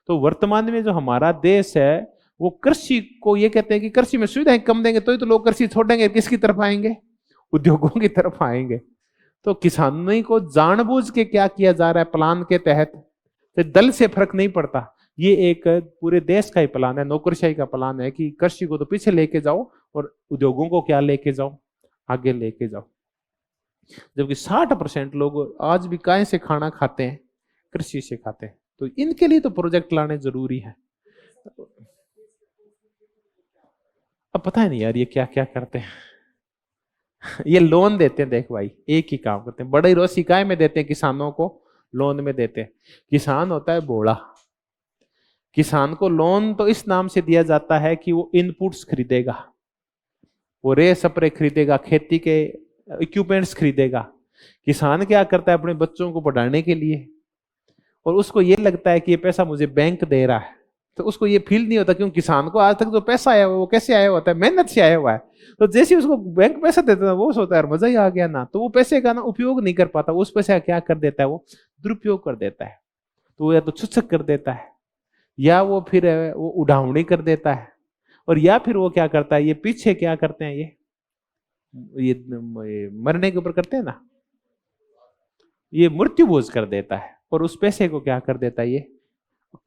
तो वर्तमान में जो हमारा देश है वो कृषि को ये कहते हैं कि कृषि में सुविधाएं कम देंगे तो लोग कृषि छोड़ेंगे, किसकी तरफ आएंगे? उद्योगों की तरफ आएंगे। तो किसानों को जानबूझ के क्या किया जा रहा है प्लान के तहत? तो दल से फर्क नहीं पड़ता, ये एक पूरे देश का ही प्लान है, नौकरशाही का प्लान है कि कृषि को तो पीछे लेके जाओ और उद्योगों को क्या लेके जाओ? आगे लेके जाओ। जबकि 60% लोग आज भी काय से खाना खाते हैं? कृषि से खाते हैं। तो इनके लिए तो प्रोजेक्ट लाने जरूरी है। अब पता है नहीं यार ये क्या क्या करते हैं। ये लोन देते हैं, देख भाई एक ही काम करते हैं, बड़े रोसी काय में देते हैं किसानों को? लोन में देते हैं। किसान होता है भोला। किसान को लोन तो इस नाम से दिया जाता है कि वो इनपुट्स खरीदेगा, वो रे स्प्रे खरीदेगा, खेती के इक्विपमेंट्स खरीदेगा। किसान क्या करता है अपने बच्चों को पढ़ाने के लिए, और उसको ये लगता है कि ये पैसा मुझे बैंक दे रहा है, तो उसको ये फील नहीं होता। क्योंकि किसान को आज तक जो पैसा आया वो कैसे आया होता है? मेहनत से आया हुआ है। तो जैसे उसको बैंक पैसा देता है वो सोचता है मजा ही आ गया ना, तो वो पैसे का ना उपयोग नहीं कर पाता। उस पैसे का क्या कर देता है? वो दुरुपयोग कर देता है। तो वो या तो छुच्छक कर देता है, या वो फिर वो उड़ावनी कर देता है, और या फिर वो क्या करता है, ये पीछे क्या करते हैं, ये मरने के ऊपर करते हैं ना, ये मृत्यु भोज कर देता है। और उस पैसे को क्या कर देता है ये?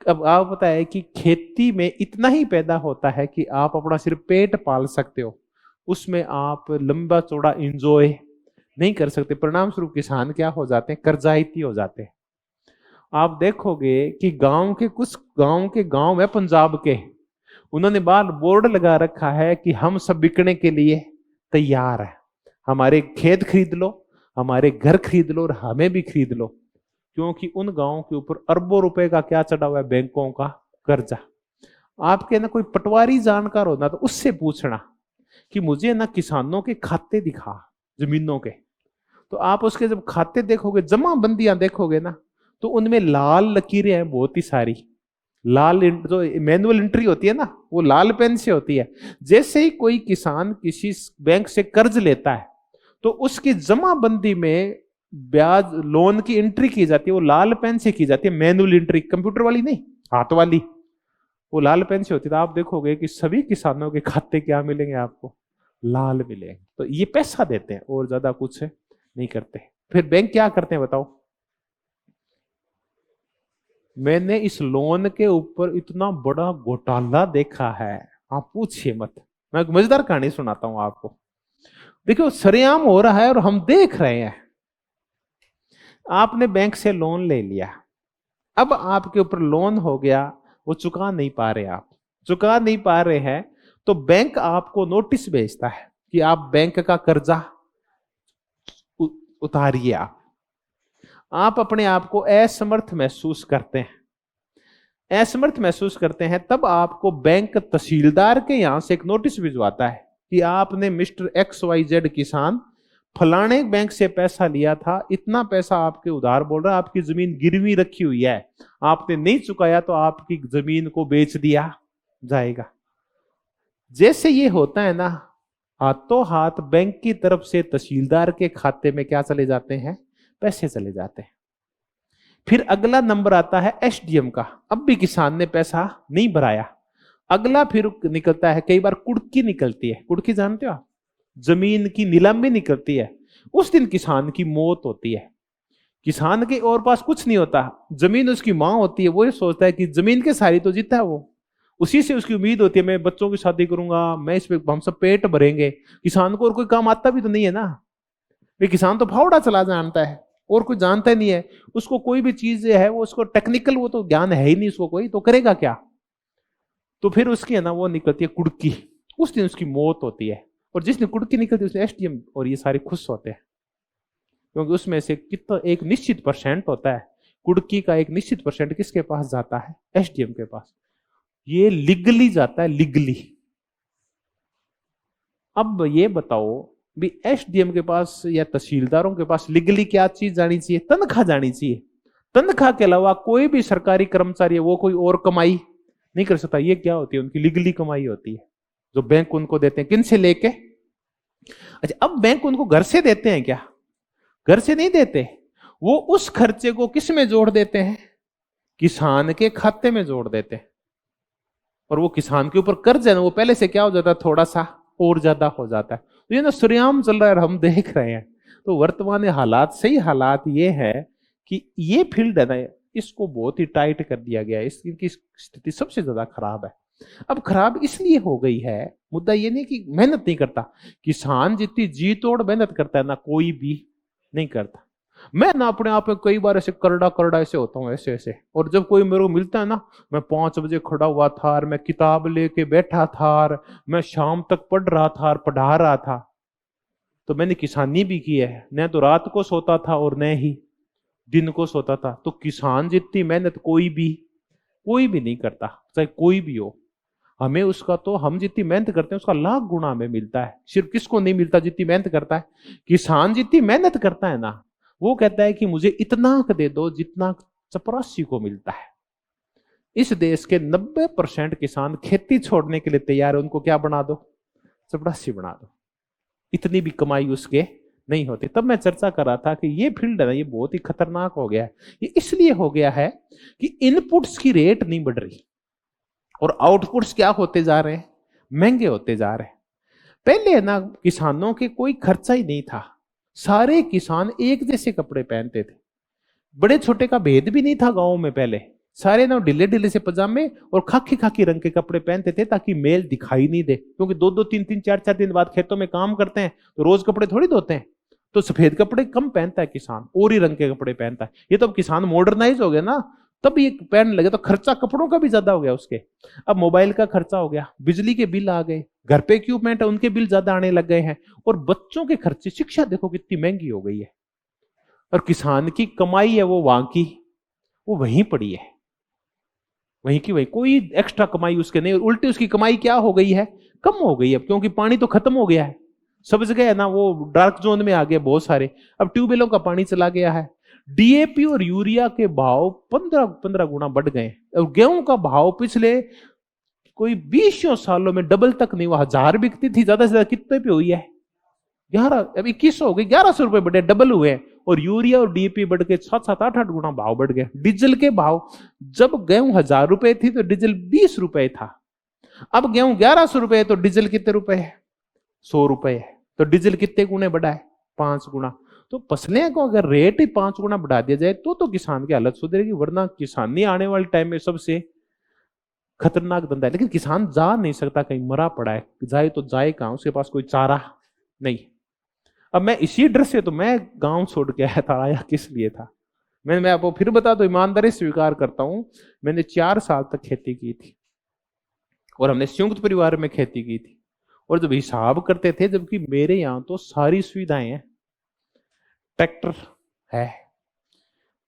अब आप पता है कि खेती में इतना ही पैदा होता है कि आप अपना सिर्फ पेट पाल सकते हो, उसमें आप लंबा चौड़ा इंजॉय नहीं कर सकते। परिणाम स्वरूप किसान क्या हो जाते हैं? कर्जाइती हो जाते हैं। आप देखोगे कि कुछ गांव में पंजाब के, उन्होंने बाहर बोर्ड लगा रखा है कि हम सब बिकने के लिए तैयार है, हमारे खेत खरीद लो, हमारे घर खरीद लो, और हमें भी खरीद लो। क्योंकि उन गांवों के ऊपर अरबों रुपए का क्या चढ़ा हुआ है? बैंकों का कर्जा। आपके ना कोई पटवारी जानकार होना तो उससे पूछना कि मुझे ना किसानों के खाते दिखा जमीनों के। तो आप उसके जब खाते देखोगे, जमाबंदियां देखोगे ना, तो उनमें लाल लकीरें हैं बहुत ही सारी। लाल जो मैनुअल एंट्री होती है ना, वो लाल पेन से होती है। जैसे ही कोई किसान किसी बैंक से कर्ज लेता है तो उसकी जमाबंदी में ब्याज लोन की एंट्री की जाती है, वो लाल पेन से की जाती है। मैनुअल एंट्री, कंप्यूटर वाली नहीं, हाथ वाली, वो लाल पेन से होती है। तो आप देखोगे कि सभी किसानों के खाते क्या मिलेंगे आपको, लाल मिलेंगे। तो ये पैसा देते हैं और ज्यादा कुछ नहीं करते। फिर बैंक क्या करते हैं बताओ? मैंने इस लोन के ऊपर इतना बड़ा घोटाला देखा है, आप पूछिए मत। मैं एक मजेदार कहानी सुनाता हूं आपको। देखो, सरेआम हो रहा है और हम देख रहे हैं। आपने बैंक से लोन ले लिया, अब आपके ऊपर लोन हो गया, वो चुका नहीं पा रहे, आप चुका नहीं पा रहे हैं, तो बैंक आपको नोटिस भेजता है कि आप बैंक का कर्जा उतारिए। आप अपने आप को असमर्थ महसूस करते हैं, असमर्थ महसूस करते हैं, तब आपको बैंक तहसीलदार के यहां से एक नोटिस भिजवाता है कि आपने मिस्टर XYZ किसान फलाने बैंक से पैसा लिया था, इतना पैसा आपके उधार बोल रहा है, आपकी जमीन गिरवी रखी हुई है, आपने नहीं चुकाया तो आपकी जमीन को बेच दिया जाएगा। जैसे ये होता है ना, हाथों हाथ बैंक की तरफ से तहसीलदार के खाते में क्या चले जाते हैं, पैसे चले जाते हैं। फिर अगला नंबर आता है SDM का। अब भी किसान ने पैसा नहीं भराया, अगला फिर निकलता है, कई बार कुड़की निकलती है। कुड़की जानते हो आप? जमीन की नीलामी निकलती है। उस दिन किसान की मौत होती है। किसान के और पास कुछ नहीं होता, जमीन उसकी मां होती है। वो ये सोचता है कि जमीन के सारी तो जीता है वो, उसी से उसकी उम्मीद होती है, मैं बच्चों की शादी करूंगा, मैं इस पे हम सब पेट भरेंगे। किसान को और कोई काम आता भी तो नहीं है ना, वे किसान तो फावड़ा चला जानता है और कुछ जानता ही नहीं है। उसको कोई भी चीज है वो उसको टेक्निकल वो तो ज्ञान है ही नहीं उसको कोई, तो करेगा क्या? तो फिर उसकी है ना वो निकलती है कुड़की, उस दिन उसकी मौत होती है। और जिस दिन कुड़की निकलती है उसमें SDM और ये सारे खुश होते हैं, क्योंकि उसमें से कितना एक निश्चित % होता है, कुड़की का एक निश्चित % किसके पास जाता है, SDM के पास। ये लीगली जाता है, लीगली। अब ये बताओ भी SDM के पास या तहसीलदारों के पास लीगली क्या चीज जानी चाहिए, तनख्वाह जानी चाहिए। तनख्वाह के अलावा कोई भी सरकारी कर्मचारी है वो कोई और कमाई नहीं कर सकता। ये क्या होती है, उनकी लीगली कमाई होती है जो बैंक उनको देते हैं। किन से लेके? अच्छा, अब बैंक उनको घर से देते हैं क्या? घर से नहीं देते, वो उस खर्चे को किस में जोड़ देते हैं, किसान के खाते में जोड़ देते हैं। और वो किसान के ऊपर कर्ज है ना, वो पहले से क्या हो जाता है, थोड़ा सा और ज्यादा हो जाता है। तो ये ना सरेआम चल रहा है और हम देख रहे हैं। तो वर्तमान हालात, सही हालात ये है कि ये फील्ड है ना, इसको बहुत ही टाइट कर दिया गया है। इसकी स्थिति सबसे ज्यादा खराब है। अब खराब इसलिए हो गई है, मुद्दा ये नहीं कि मेहनत नहीं करता, किसान जितनी जी तोड़ मेहनत करता है ना कोई भी नहीं करता। मैं ना अपने आप में कई बार ऐसे करड़ा करड़ा ऐसे होता हूँ, ऐसे ऐसे। और जब कोई मेरे को मिलता है ना, मैं 5 बजे खड़ा हुआ था और मैं किताब लेके बैठा था और मैं शाम तक पढ़ रहा था और पढ़ा रहा था। तो मैंने किसानी भी की है, न तो रात को सोता था और न ही दिन को सोता था। तो किसान जितनी मेहनत कोई भी नहीं करता, चाहे कोई भी हो। हमें उसका तो, हम जितनी मेहनत करते हैं उसका लाख गुना हमें मिलता है। सिर्फ किसको नहीं मिलता जितनी मेहनत करता है? किसान जितनी मेहनत करता है ना, वो कहता है कि मुझे इतना दे दो जितना चपरासी को मिलता है। इस देश के 90% किसान खेती छोड़ने के लिए तैयार है, उनको क्या बना दो, चपरासी बना दो। इतनी भी कमाई उसके नहीं होती। तब मैं चर्चा कर रहा था कि ये फील्ड है ना, ये बहुत ही खतरनाक हो गया है। ये इसलिए हो गया है कि इनपुट्स की रेट नहीं बढ़ रही और आउटपुट्स क्या होते जा रहे हैं, महंगे होते जा रहे हैं। पहले है ना किसानों के कोई खर्चा ही नहीं था, सारे किसान एक जैसे कपड़े पहनते थे, बड़े छोटे का भेद भी नहीं था गांव में। पहले सारे ना ढीले ढीले से पजामे और खाकी खाकी रंग के कपड़े पहनते थे ताकि मेल दिखाई नहीं दे, क्योंकि 2-2 3-3 4-4 दिन बाद खेतों में काम करते हैं तो रोज कपड़े थोड़ी धोते हैं। तो सफेद कपड़े कम पहनता है किसान, और ही रंग के कपड़े पहनता है। ये तो अब किसान मॉडर्नाइज हो गया ना, तब ये पहनने लगे, तो खर्चा कपड़ों का भी ज्यादा हो गया उसके। अब मोबाइल का खर्चा हो गया, बिजली के बिल आ गए, घर पे इक्विपमेंट है उनके बिल ज्यादा आने लग गए हैं, और बच्चों के खर्चे, शिक्षा देखो कितनी महंगी हो गई है। और किसान की कमाई है वो वहां की वो वहीं पड़ी है, वहीं की वहीं, कोई एक्स्ट्रा कमाई उसके नहीं। उल्टी उसकी कमाई क्या हो गई है, कम हो गई अब, क्योंकि पानी तो खत्म हो गया है सब जगह है ना, वो डार्क जोन में आ गए बहुत सारे, अब ट्यूबवेलों का पानी चला गया है। डीएपी और यूरिया के भाव 15 गुना बढ़ गए, और गेहूं का भाव पिछले कोई 20 सालों में डबल तक नहीं हुआ। 1000 बिकती थी, ज्यादा से ज्यादा कितने पे हुई है 11, अब 2100 हो गई, 1100 रुपए बढ़े, डबल हुए। और यूरिया और डीएपी बढ़ के 7-8 गुना भाव बढ़ गए। डीजल के भाव, जब गेहूं 1000 रुपए थी तो डीजल 20 रुपए था, अब गेहूं 1100 रुपए है तो डीजल कितने रुपए है, 100 रुपए है। तो डीजल कितने गुने बढ़ा है, 5 गुना। तो फसलें को अगर रेट ही 5 गुना बढ़ा दिया जाए तो किसान की हालत सुधरेगी, वरना किसानी आने वाले टाइम में सबसे खतरनाक धंधा है। लेकिन किसान जा नहीं सकता, कहीं मरा पड़ा है, जाए तो जाए कहां, उसके पास कोई चारा नहीं। अब मैं इसी डर से तो मैं गांव छोड़ के आया था, आया किस लिए था, मैं आपको फिर बता दो, ईमानदारी स्वीकार करता हूं, मैंने 4 साल तक खेती की थी और हमने संयुक्त परिवार में खेती की थी। और जब हिसाब करते थे, जबकि मेरे यहां तो सारी सुविधाएं हैं, ट्रैक्टर है,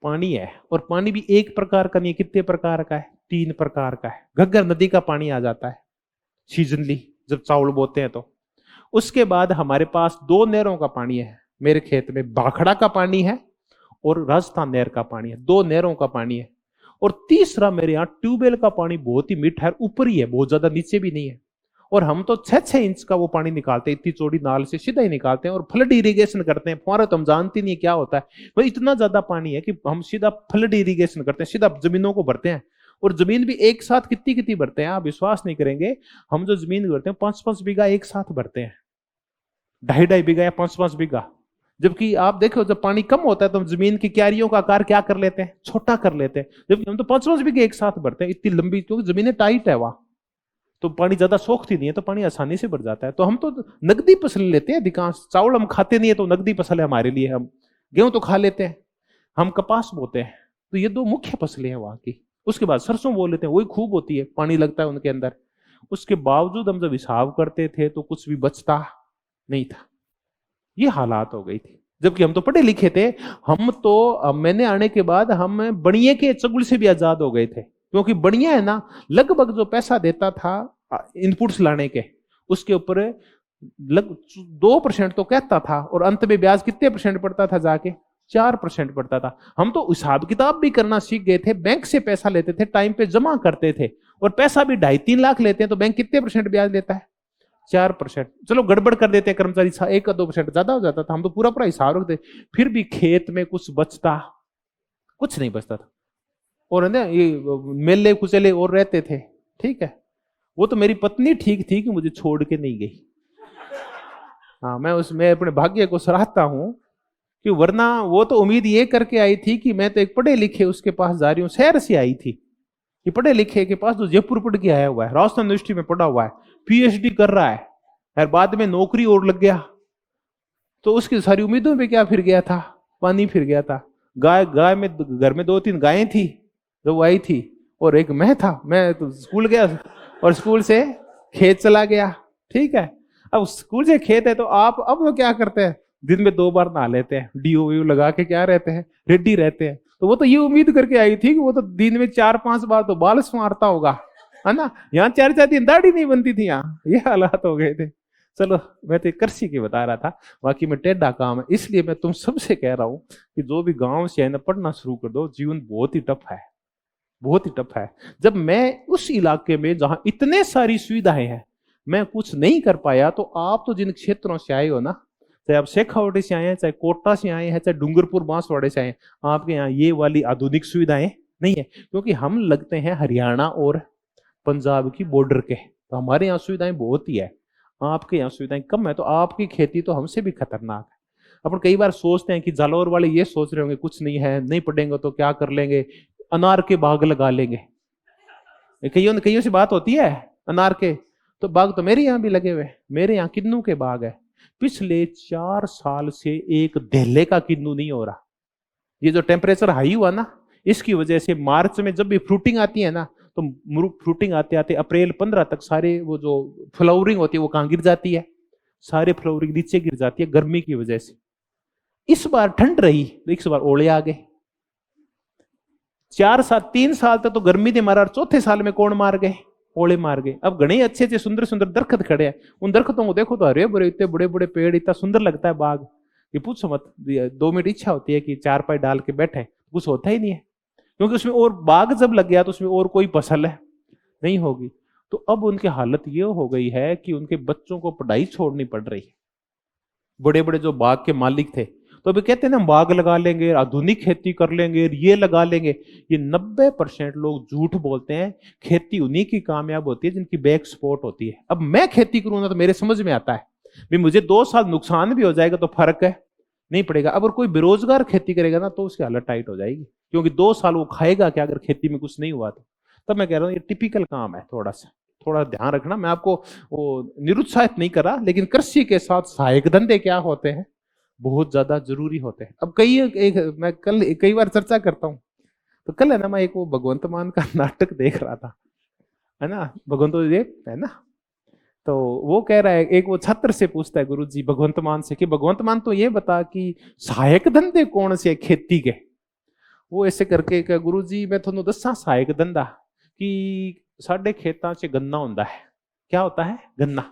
पानी है, और पानी भी एक प्रकार का नहीं है, कितने प्रकार का है, 3 प्रकार का है। घग्गर नदी का पानी आ जाता है सीजनली जब चावल बोते हैं तो। उसके बाद हमारे पास 2 नहरों का पानी है मेरे खेत में, भाखड़ा का पानी है और राजस्थान नहर का पानी है, 2 नहरों का पानी है। और तीसरा मेरे यहाँ ट्यूबवेल का पानी बहुत ही मीठा है, ऊपर ही है, बहुत ज्यादा नीचे भी नहीं है। और हम तो 6-6 इंच का वो पानी निकालते हैं, इतनी चौड़ी नाल से सीधा ही निकालते हैं, और फ्लड इरिगेशन करते हैं। फुहारा तो हम जानते नहीं क्या होता है, भाई इतना ज्यादा पानी है कि हम सीधा फ्लड इरिगेशन करते हैं, सीधा जमीनों को भरते हैं। और जमीन भी एक साथ कितनी कितनी भरते हैं, आप विश्वास नहीं करेंगे, हम जो जमीन भरते हैं 5-5 बीघा एक साथ भरते हैं, 2.5 बीघा या 5-5 बीघा। जबकि आप देखो जब पानी कम होता है तो हम जमीन की क्यारियों का आकार क्या कर लेते हैं, छोटा कर लेते हैं, जबकि हम तो 5-5 बीघे एक साथ भरते हैं, इतनी लंबी, क्योंकि जमीनें टाइट है वहां, तो पानी ज्यादा सोखती नहीं है, तो पानी आसानी से भर जाता है। तो हम तो नकदी फसल लेते हैं अधिकांश, चावल हम खाते नहीं है तो नकदी फसल है हमारे लिए, हम गेहूं तो खा लेते हैं, हम कपास बोते हैं, तो ये 2 मुख्य फसलें हैं वहां की। उसके बाद सरसों बो लेते हैं, वही खूब होती है, पानी लगता है उनके अंदर। उसके बावजूद हम जब हिसाब करते थे तो कुछ भी बचता नहीं था, ये हालात हो गई थी। जबकि हम तो पढ़े लिखे थे, हम तो मैंने आने के बाद हम बनिए के चुगल से भी आजाद हो गए थे, क्योंकि बनिया है ना, लगभग जो पैसा देता था इनपुट्स लाने के, उसके ऊपर 2% तो कहता था, और अंत में ब्याज कितने % पड़ता था, जाके 4% पड़ता था। हम तो हिसाब किताब भी करना सीख गए थे, बैंक से पैसा लेते थे, टाइम पे जमा करते थे, और पैसा भी 2.5-3 लाख लेते हैं तो बैंक कितने % ब्याज लेता है, 4%। चलो गड़बड़ कर देते हैं कर्मचारी, 1-2% ज्यादा हो जाता था, हम तो पूरा पूरा हिसाब रखते, फिर भी खेत में कुछ बचता, कुछ नहीं बचता था। और ना ये मेले कुचले और रहते थे, ठीक है। वो तो मेरी पत्नी ठीक थी कि मुझे छोड़ के नहीं गई, हाँ, मैं उसमें अपने भाग्य को सराहता हूं, कि वरना वो तो उम्मीद ये करके आई थी कि मैं तो एक पढ़े लिखे उसके पास जा रही हूँ, शहर से आई थी, कि पढ़े लिखे के पास, जो जयपुर पढ़ के आया हुआ है, राजस्थान यूनिवर्सिटी में पढ़ा हुआ है, पीएचडी कर रहा है, और बाद में नौकरी और लग गया, तो उसकी सारी उम्मीदों पे क्या फिर गया था, पानी फिर गया था। गाय में, घर में 2-3 गायें थी जब वो आई थी, और एक मैं था, मैं तो स्कूल गया और स्कूल से खेत चला गया, ठीक है। अब स्कूल से खेत है तो आप अब वो क्या करते हैं, दिन में 2 बार नहा लेते हैं, डीओ लगा के क्या रहते हैं, रेडी रहते हैं। तो वो तो ये उम्मीद करके आई थी कि वो तो दिन में 4-5 बार तो बाल मारता होगा, है ना। यहाँ 4-4 दिन दाढ़ी नहीं बनती थी, यहाँ ये हालात हो गए थे। चलो मैं तो कृषि की बता रहा था, बाकी में टेढ़ा काम है, इसलिए मैं तुम सबसे कह रहा हूं कि जो भी गांव से है ना, पढ़ना शुरू कर दो, जीवन बहुत ही टफ है, बहुत ही टफ है। जब मैं उस इलाके में जहां इतने सारी सुविधाएं हैं मैं कुछ नहीं कर पाया, तो आप तो जिन क्षेत्रों से आए हो ना, चाहे आप शेखावाटी से आए हैं, चाहे कोटा से आए हैं, चाहे डूंगरपुर बांसवाड़े से आए हैं, आपके यहाँ ये वाली आधुनिक सुविधाएं नहीं है, क्योंकि हम लगते हैं हरियाणा और पंजाब की बॉर्डर के, तो हमारे यहाँ सुविधाएं बहुत ही है, आपके यहाँ सुविधाएं कम है। तो आपकी खेती तो हमसे भी खतरनाक है। अपन कई बार सोचते हैं कि जालौर वाले ये सोच रहे होंगे कुछ नहीं है, नहीं पढ़ेंगे तो क्या कर लेंगे, अनार के बाग लगा लेंगे। कईयों से बात होती है अनार के, तो बाग तो मेरे यहाँ भी लगे हुए, मेरे यहाँ किन्नू के बाग है। पिछले 4 साल से एक धेले का किन्नू नहीं हो रहा। ये जो टेम्परेचर हाई हुआ ना, इसकी वजह से मार्च में जब भी फ्रूटिंग आती है ना, तो फ्रूटिंग आते आते अप्रैल 15 तक सारे वो जो फ्लावरिंग होती है वो कहाँ गिर जाती है, सारे फ्लावरिंग नीचे गिर जाती है गर्मी की वजह से। इस बार ठंड रही तो इस बार ओले आ गए। 3 साल तक तो गर्मी ने मारा, और चौथे साल में कौन मार गए, पोले मार गए। अब घने अच्छे अच्छे सुंदर सुंदर दरख्त खड़े हैं, उन दरख्तों को देखो तो हरे भरे इतने बड़े बड़े पेड़, इतना सुंदर लगता है बाग, ये पूछो मत। 2 मिनट इच्छा होती है कि चारपाई डाल के बैठे, कुछ होता ही नहीं है, क्योंकि उसमें और बाग जब लग गया तो उसमें और कोई फसल है नहीं होगी। तो अब उनकी हालत ये हो गई है कि उनके बच्चों को पढ़ाई छोड़नी पड़ रही है। बड़े बड़े जो बाग के मालिक थे तो अभी कहते हैं ना बाग लगा लेंगे, आधुनिक खेती कर लेंगे, ये लगा लेंगे। ये 90% लोग झूठ बोलते हैं। खेती उन्हीं की कामयाब होती है जिनकी बैक सपोर्ट होती है। अब मैं खेती करूंगा तो मेरे समझ में आता है भी मुझे 2 साल नुकसान भी हो जाएगा तो फर्क है नहीं पड़ेगा। अगर कोई बेरोजगार खेती करेगा ना तो उसकी हालत टाइट हो जाएगी, क्योंकि 2 साल वो खाएगा क्या अगर खेती में कुछ नहीं हुआ तो। तब मैं कह रहा हूँ ये टिपिकल काम है, थोड़ा ध्यान रखना। मैं आपको वो निरुत्साहित नहीं कर रहा, लेकिन कृषि के साथ सहायक धंधे क्या होते हैं बहुत ज्यादा जरूरी होते हैं। अब मैं कल कई बार चर्चा करता हूँ, तो कल है ना मैं एक वो भगवंत मान का नाटक देख रहा था, है ना, भगवंत है ना। तो वो कह रहा है, एक वो छात्र से पूछता है गुरुजी भगवंत मान से कि भगवंत मान तो ये बता कि सहायक धंधे कौन से खेती के। वो ऐसे करके कहा गुरुजी मैं थोड़ा दसा सहायक धंधा कि साढ़े खेतां से गन्ना होता है। क्या होता है? गन्ना।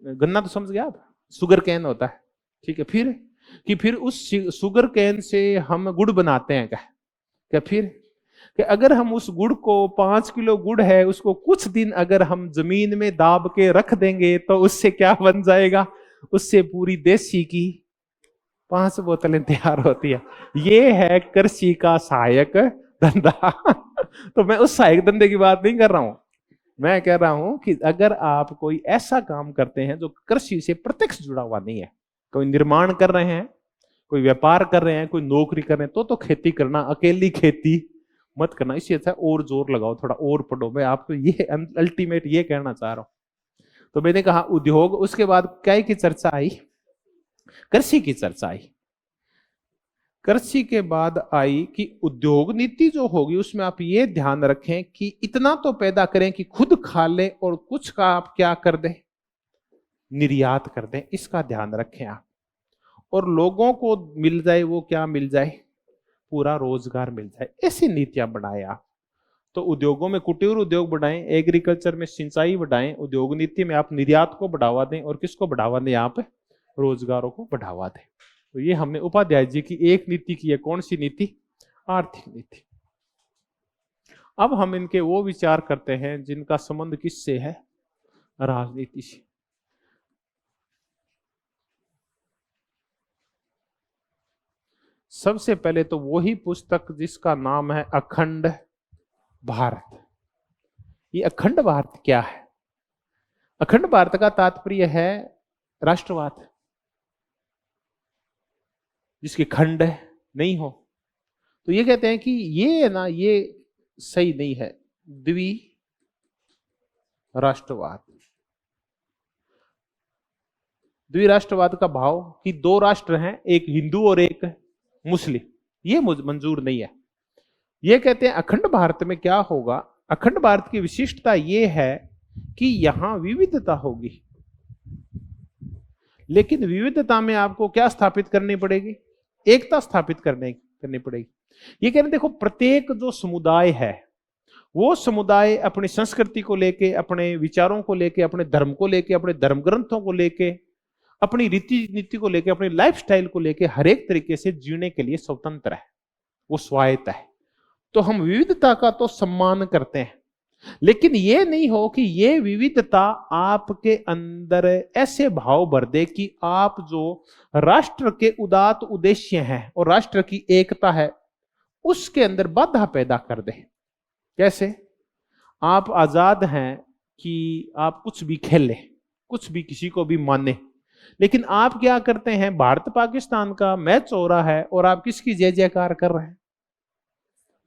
गन्ना तो समझ गया आप, शुगर कैन होता है, ठीक है। फिर उस शुगर कैन से हम गुड़ बनाते हैं क्या फिर कि अगर हम उस गुड़ को 5 किलो गुड़ है उसको कुछ दिन अगर हम जमीन में दाब के रख देंगे तो उससे क्या बन जाएगा? उससे पूरी देसी की 5 बोतलें तैयार होती है। ये है कृषि का सहायक धंधा। तो मैं उस सहायक धंधे की बात नहीं कर रहा हूं, मैं कह रहा हूं कि अगर आप कोई ऐसा काम करते हैं जो कृषि से प्रत्यक्ष जुड़ा हुआ नहीं है, कोई निर्माण कर रहे हैं, कोई व्यापार कर रहे हैं, कोई नौकरी कर रहे हैं, तो खेती करना, अकेली खेती मत करना। इससे अच्छा और जोर लगाओ, थोड़ा और पढ़ो। मैं आपको ये अल्टीमेट ये कहना चाह रहा हूं। तो मैंने कहा उद्योग, उसके बाद क्या की चर्चा आई? कृषि की चर्चा आई। कृषि के बाद आई कि उद्योग नीति जो होगी उसमें आप ये ध्यान रखें कि इतना तो पैदा करें कि खुद खा ले और कुछ का आप क्या कर दें, निर्यात कर दें। इसका ध्यान रखें आप, और लोगों को मिल जाए वो क्या मिल जाए, पूरा रोजगार मिल जाए। ऐसी नीतियां बनाए आप। तो उद्योगों में कुटीर उद्योग बढ़ाएं, एग्रीकल्चर में सिंचाई बढ़ाएं, उद्योग नीति में आप निर्यात को बढ़ावा दें, और किसको बढ़ावा दें? आप रोजगारों को बढ़ावा दें। तो ये हमने उपाध्याय जी की एक नीति की है। कौन सी नीति? आर्थिक नीति। अब हम इनके वो विचार करते हैं जिनका संबंध किससे है? राजनीति से। सबसे पहले तो वही पुस्तक जिसका नाम है अखंड भारत। ये अखंड भारत क्या है? अखंड भारत का तात्पर्य है राष्ट्रवाद, जिसके खंड नहीं हो। तो ये कहते हैं कि ये ना, ये सही नहीं है, द्वि राष्ट्रवाद। द्विराष्ट्रवाद का भाव कि 2 राष्ट्र हैं, एक हिंदू और एक मुस्लिम, ये मंजूर नहीं है। ये कहते हैं अखंड भारत में क्या होगा? अखंड भारत की विशिष्टता ये है कि यहां विविधता होगी, लेकिन विविधता में आपको क्या स्थापित करनी पड़ेगी? एकता स्थापित करनी पड़ेगी। ये कह रहे देखो, प्रत्येक जो समुदाय है वो समुदाय अपनी संस्कृति को लेके, अपने विचारों को लेके, अपने धर्म को लेके, अपने धर्म ग्रंथों को लेके, अपनी रीति नीति को लेके, अपनी लाइफस्टाइल को लेके हर एक तरीके से जीने के लिए स्वतंत्र है, वो स्वायत्त है। तो हम विविधता का तो सम्मान करते हैं, लेकिन ये नहीं हो कि ये विविधता आपके अंदर ऐसे भाव भर दे कि आप जो राष्ट्र के उदात्त उद्देश्य हैं और राष्ट्र की एकता है उसके अंदर बाधा पैदा कर दे। कैसे? आप आजाद हैं कि आप कुछ भी खेलें, कुछ भी किसी को भी माने, लेकिन आप क्या करते हैं? भारत पाकिस्तान का मैच हो रहा है और आप किसकी जय जयकार कर रहे हैं?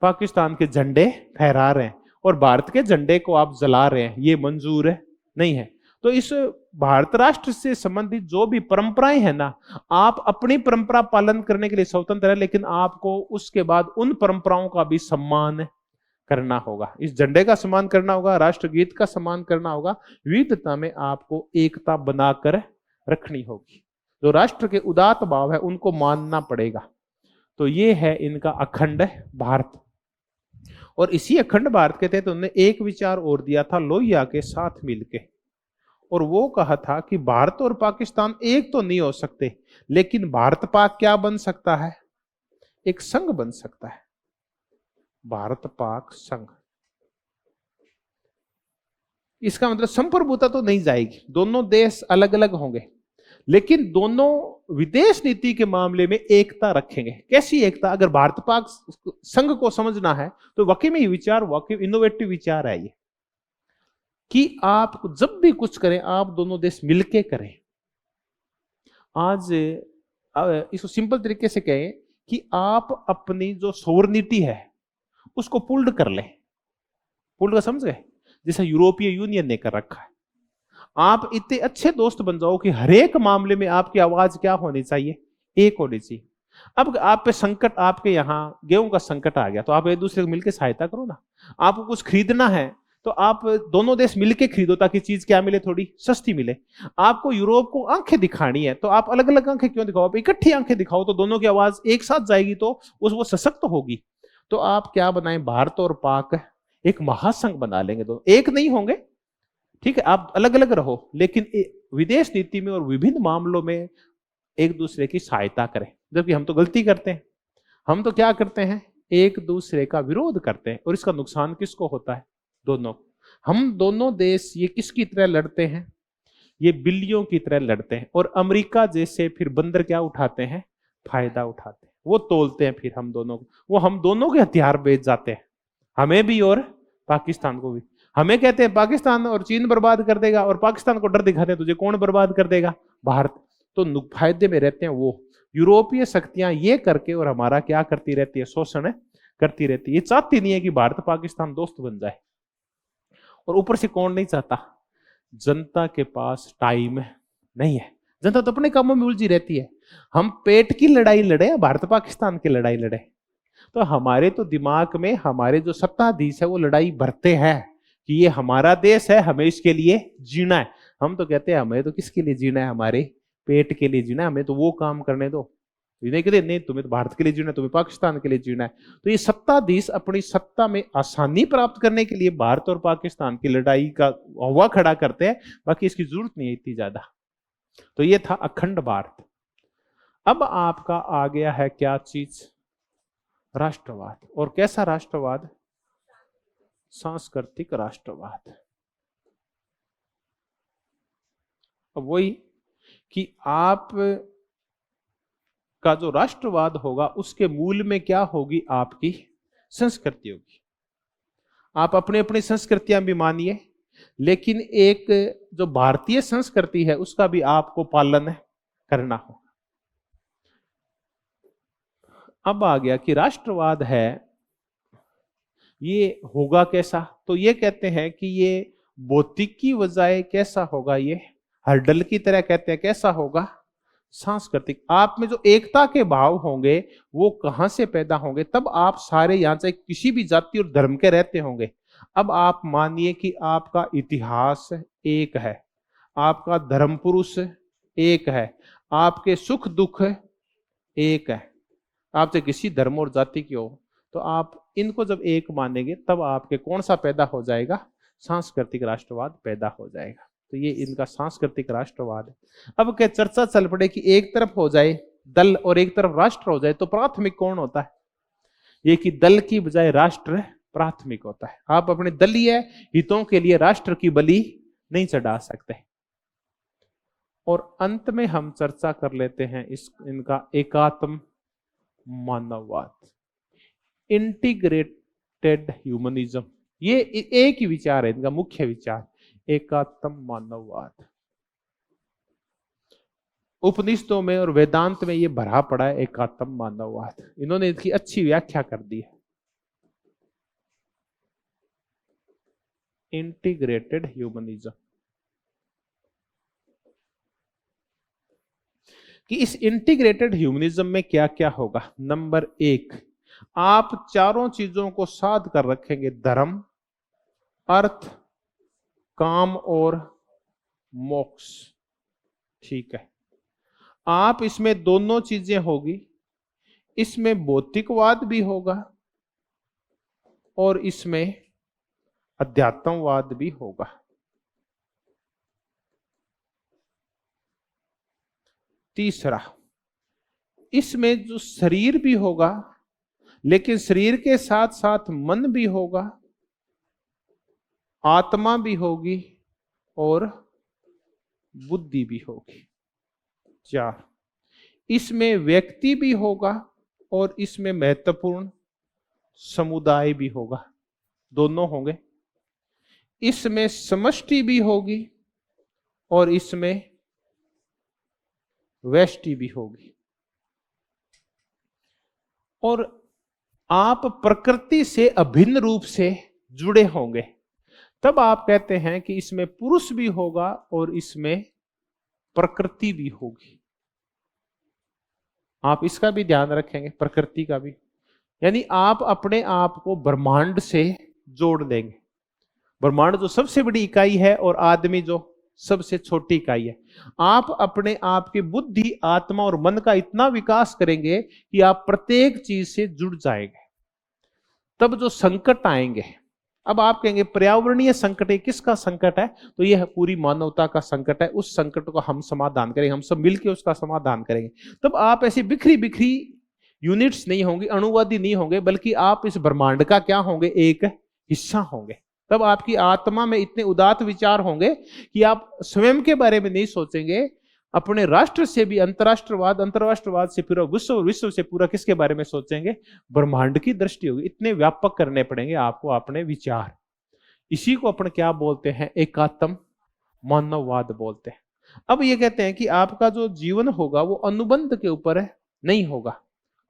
पाकिस्तान के झंडे फहरा रहे हैं और भारत के झंडे को आप जला रहे हैं। ये मंजूर है? नहीं है। तो इस भारत राष्ट्र से संबंधित जो भी परंपराएं हैं ना, आप अपनी परंपरा पालन करने के लिए स्वतंत्र है, लेकिन आपको उसके बाद उन परंपराओं का भी सम्मान करना होगा। इस झंडे का सम्मान करना होगा, राष्ट्रगीत का सम्मान करना होगा। विविधता में आपको एकता बनाकर रखनी होगी। जो राष्ट्र के उदात्त भाव है उनको मानना पड़ेगा। तो ये है इनका अखंड भारत। और इसी अखंड भारत के तहत उन्होंने एक विचार और दिया था लोहिया के साथ मिलके, और वो कहा था कि भारत और पाकिस्तान एक तो नहीं हो सकते, लेकिन भारत पाक क्या बन सकता है, एक संघ बन सकता है, भारत पाक संघ। इसका मतलब संप्रभुता तो नहीं जाएगी, दोनों देश अलग अलग होंगे, लेकिन दोनों विदेश नीति के मामले में एकता रखेंगे। कैसी एकता? अगर भारत पाक संघ को समझना है तो वाकई में ये विचार वाकई इनोवेटिव विचार है ये, कि आप जब भी कुछ करें आप दोनों देश मिलके करें। आज इसको सिंपल तरीके से कहें कि आप अपनी जो सोवरेनिटी है उसको पुल्ड कर लें। पुल्ड का समझ गए? जैसा यूरोपीय यूनियन ने कर रखा है। आप इतने अच्छे दोस्त बन जाओ कि हर एक मामले में आपकी आवाज क्या होनी चाहिए, एक होनी चाहिए। अब आप पे संकट, आपके यहाँ गेहूं का संकट आ गया तो आप एक दूसरे को मिलकर सहायता करो ना। आपको कुछ खरीदना है तो आप दोनों देश मिलके खरीदो ताकि चीज क्या मिले, थोड़ी सस्ती मिले। आपको यूरोप को आंखें दिखानी है तो आप अलग अलग आंखें क्यों दिखाओ, आप इकट्ठी आंखें दिखाओ तो दोनों की आवाज एक साथ जाएगी तो वो सशक्त होगी। तो आप क्या बनाएं, भारत और पाक एक महासंघ बना लेंगे, दोनों एक नहीं होंगे, ठीक है, आप अलग अलग रहो, लेकिन विदेश नीति में और विभिन्न मामलों में एक दूसरे की सहायता करें। जबकि हम तो गलती करते हैं, हम तो क्या करते हैं, एक दूसरे का विरोध करते हैं, और इसका नुकसान किसको होता है, दोनों। हम दोनों देश ये किसकी तरह लड़ते हैं, ये बिल्लियों की तरह लड़ते हैं, और अमेरिका जैसे फिर बंदर क्या उठाते हैं, फायदा उठाते हैं, वो तोलते हैं फिर हम दोनों को, वो हम दोनों के हथियार बेच जाते हैं, हमें भी और पाकिस्तान को भी। हमें कहते हैं पाकिस्तान और चीन बर्बाद कर देगा, और पाकिस्तान को डर दिखाते हैं तुझे कौन बर्बाद कर देगा, भारत। तो फायदे में रहते हैं वो यूरोपीय शक्तियां ये करके, और हमारा क्या करती रहती है, शोषण करती रहती है। ये चाहती नहीं है कि भारत पाकिस्तान दोस्त बन जाए। और ऊपर से कौन नहीं चाहता, जनता के पास टाइम नहीं है, जनता तो अपने कामों में उलझी रहती है। हम पेट की लड़ाई लड़े या भारत पाकिस्तान की लड़ाई लड़े, तो हमारे तो दिमाग में हमारे जो सत्ताधीश है वो लड़ाई भरते हैं कि ये हमारा देश है, हमें इसके लिए जीना है। हम तो कहते हैं हमें तो किसके लिए जीना है, हमारे पेट के लिए जीना है, हमें तो वो काम करने दो। नहीं कहते नहीं तुम्हें तो भारत के लिए जीना है, तुम्हें पाकिस्तान के लिए जीना है। तो ये सत्ताधीश अपनी सत्ता में आसानी प्राप्त करने के लिए भारत और पाकिस्तान की लड़ाई का हवा खड़ा करते हैं, बाकी इसकी जरूरत नहीं है इतनी ज्यादा। तो ये था अखंड भारत। अब आपका आ गया है क्या चीज, राष्ट्रवाद। और कैसा राष्ट्रवाद, सांस्कृतिक राष्ट्रवाद। अब वही कि आप का जो राष्ट्रवाद होगा उसके मूल में क्या होगी, आपकी संस्कृति होगी। आप अपने अपनी संस्कृतियां भी मानिए, लेकिन एक जो भारतीय संस्कृति है उसका भी आपको पालन करना होगा। अब आ गया कि राष्ट्रवाद है ये होगा कैसा, तो ये कहते हैं कि ये भौतिक की बजाय कैसा होगा, ये हर्डल की तरह कहते हैं, कैसा होगा, सांस्कृतिक। आप में जो एकता के भाव होंगे वो कहां से पैदा होंगे, तब आप सारे यहां चाहे किसी भी जाति और धर्म के रहते होंगे। अब आप मानिए कि आपका इतिहास एक है, आपका धर्म पुरुष एक है, आपके सुख दुख एक है, आप चाहे किसी धर्म और जाति के हो, तो आप इनको जब एक मानेंगे तब आपके कौन सा पैदा हो जाएगा, सांस्कृतिक राष्ट्रवाद पैदा हो जाएगा। तो ये इनका सांस्कृतिक राष्ट्रवाद है। अब क्या चर्चा चल पड़े कि एक तरफ हो जाए दल और एक तरफ राष्ट्र हो जाए, तो प्राथमिक कौन होता है, ये कि दल की बजाय राष्ट्र प्राथमिक होता है। आप अपने दलीय हितों के लिए राष्ट्र की बलि नहीं चढ़ा सकते। और अंत में हम चर्चा कर लेते हैं इनका एकात्म मानववाद, इंटीग्रेटेड ह्यूमनिज्म। ये एक ही विचार है इनका, मुख्य विचार एकात्म मानववाद। उपनिषदों में और वेदांत में ये भरा पड़ा है एकात्म मानववाद, इन्होंने इसकी अच्छी व्याख्या कर दी है। इंटीग्रेटेड ह्यूमनिज्म कि इस इंटीग्रेटेड ह्यूमनिज्म में क्या क्या होगा। नंबर 1, आप चारों चीजों को साध कर रखेंगे, धर्म, अर्थ, काम और मोक्ष। ठीक है, आप इसमें दोनों चीजें होगी, इसमें भौतिकवाद भी होगा और इसमें अध्यात्मवाद भी होगा। तीसरा, इसमें जो शरीर भी होगा, लेकिन शरीर के साथ साथ मन भी होगा, आत्मा भी होगी और बुद्धि भी होगी। 4, इसमें व्यक्ति भी होगा और इसमें महत्वपूर्ण समुदाय भी होगा, दोनों होंगे। इसमें समष्टि भी होगी और इसमें व्यष्टि भी होगी। और आप प्रकृति से अभिन्न रूप से जुड़े होंगे, तब आप कहते हैं कि इसमें पुरुष भी होगा और इसमें प्रकृति भी होगी। आप इसका भी ध्यान रखेंगे, प्रकृति का भी, यानी आप अपने आप को ब्रह्मांड से जोड़ देंगे। ब्रह्मांड जो सबसे बड़ी इकाई है और आदमी जो सबसे छोटी इकाई है। आप अपने आप की बुद्धि, आत्मा और मन का इतना विकास करेंगे कि आप प्रत्येक चीज से जुड़ जाएंगे। तब जो संकट आएंगे, अब आप कहेंगे पर्यावरणीय संकट है, किसका संकट है? तो यह पूरी मानवता का संकट है। उस संकट को हम समाधान करेंगे, हम सब मिलकर उसका समाधान करेंगे। तब आप ऐसी बिखरी बिखरी यूनिट्स नहीं होंगे, अणुवादी नहीं होंगे, बल्कि आप इस ब्रह्मांड का क्या होंगे? एक हिस्सा होंगे। तब आपकी आत्मा में इतने उदात्त विचार होंगे कि आप स्वयं के बारे में नहीं सोचेंगे, अपने राष्ट्र से भी अंतरराष्ट्रवाद, अंतरराष्ट्रवाद से पूरा विश्व, विश्व से पूरा किसके बारे में सोचेंगे? ब्रह्मांड की दृष्टि होगी। इतने व्यापक करने पड़ेंगे आपको अपने विचार। इसी को अपन क्या बोलते हैं? एकात्म मानववाद बोलते हैं। अब ये कहते हैं कि आपका जो जीवन होगा वो अनुबंध के ऊपर नहीं होगा,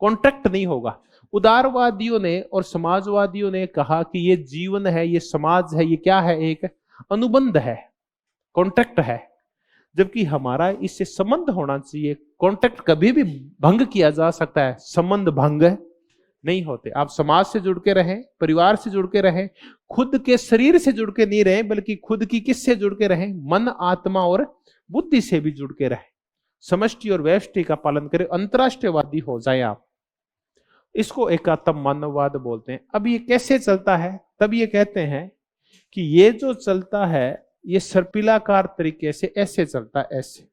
कॉन्ट्रैक्ट नहीं होगा। उदारवादियों ने और समाजवादियों ने कहा कि ये जीवन है, ये समाज है, ये क्या है? एक अनुबंध है, कॉन्ट्रैक्ट है। जबकि हमारा इससे संबंध होना चाहिए। कॉन्ट्रैक्ट कभी भी भंग किया जा सकता है, संबंध भंग नहीं होते। आप समाज से जुड़ के रहें, परिवार से जुड़ के रहें, खुद के शरीर से जुड़ के नहीं रहें, बल्कि खुद की किससे जुड़ के रहें? मन, आत्मा और बुद्धि से भी जुड़ के रहें। समष्टि और व्यष्टि का पालन करें, अंतरराष्ट्रीयवादी हो जाए आप। इसको एकात्म मानववाद बोलते हैं। अब ये कैसे चलता है? तब ये कहते हैं कि ये जो चलता है ये सर्पिलाकार तरीके से ऐसे चलता है, ऐसे।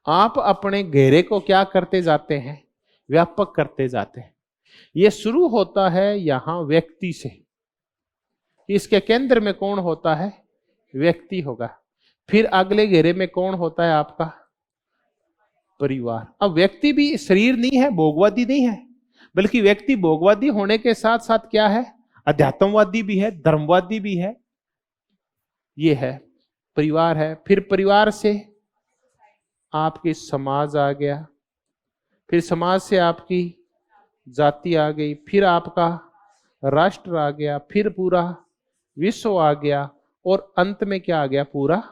आप अपने घेरे को क्या करते जाते हैं? व्यापक करते जाते हैं। ये शुरू होता है यहां व्यक्ति से। इसके केंद्र में कौन होता है? व्यक्ति होगा। फिर अगले घेरे में कौन होता है? आपका परिवार। अब व्यक्ति भी शरीर नहीं है, भोगवादी नहीं है, बल्कि व्यक्ति भोगवादी होने के साथ साथ क्या है? अध्यात्मवादी भी है, धर्मवादी भी है। ये है परिवार है। फिर परिवार से आपके समाज आ गया, फिर समाज से आपकी जाति आ गई, फिर आपका राष्ट्र आ गया, फिर पूरा विश्व आ गया, और अंत में क्या आ गया? पूरा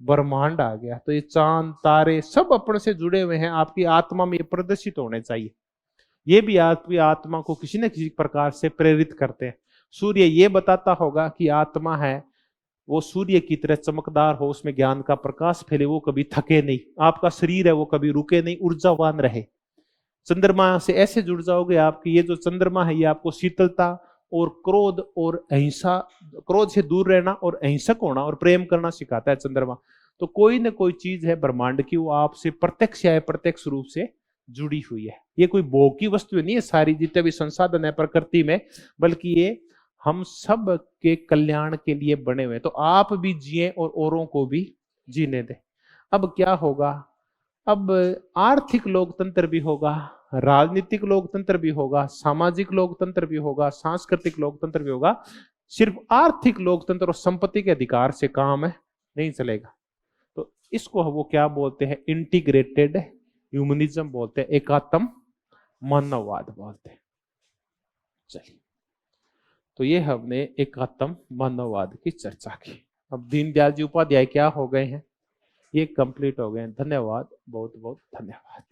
ब्रह्मांड आ गया। तो ये चांद, तारे सब अपने से जुड़े हुए हैं। आपकी आत्मा में ये प्रदर्शित होने चाहिए। ये भी आपकी आत्मा को किसी न किसी प्रकार से प्रेरित करते हैं। सूर्य ये बताता होगा कि आत्मा है वो सूर्य की तरह चमकदार हो, उसमें ज्ञान का प्रकाश फैले, वो कभी थके नहीं। आपका शरीर है वो कभी रुके नहीं, ऊर्जावान रहे। चंद्रमा से ऐसे जुड़ जाओगे आपकी, ये जो चंद्रमा है ये आपको शीतलता और क्रोध और अहिंसा, क्रोध से दूर रहना और अहिंसक होना और प्रेम करना सिखाता है चंद्रमा। तो कोई न कोई चीज है ब्रह्मांड की, वो आपसे प्रत्यक्ष या अप्रत्यक्ष रूप से जुड़ी हुई है। ये कोई भोग की वस्तु नहीं है सारी, जितने भी संसाधन है प्रकृति में, बल्कि ये हम सब के कल्याण के लिए बने हुए। तो आप भी जिए और औरों को भी जीने दें। अब क्या होगा? अब आर्थिक लोकतंत्र भी होगा, राजनीतिक लोकतंत्र भी होगा, सामाजिक लोकतंत्र भी होगा, सांस्कृतिक लोकतंत्र भी होगा। सिर्फ आर्थिक लोकतंत्र और संपत्ति के अधिकार से काम नहीं चलेगा। तो इसको वो क्या बोलते हैं? इंटीग्रेटेड ह्यूमनिज्म बोलते हैं, एकात्म मानववाद बोलते हैं। चलिए, तो ये हमने एकात्म मानववाद की चर्चा की। अब दीनदयाल जी उपाध्याय क्या हो गए हैं? ये कंप्लीट हो गए हैं। धन्यवाद, बहुत बहुत धन्यवाद।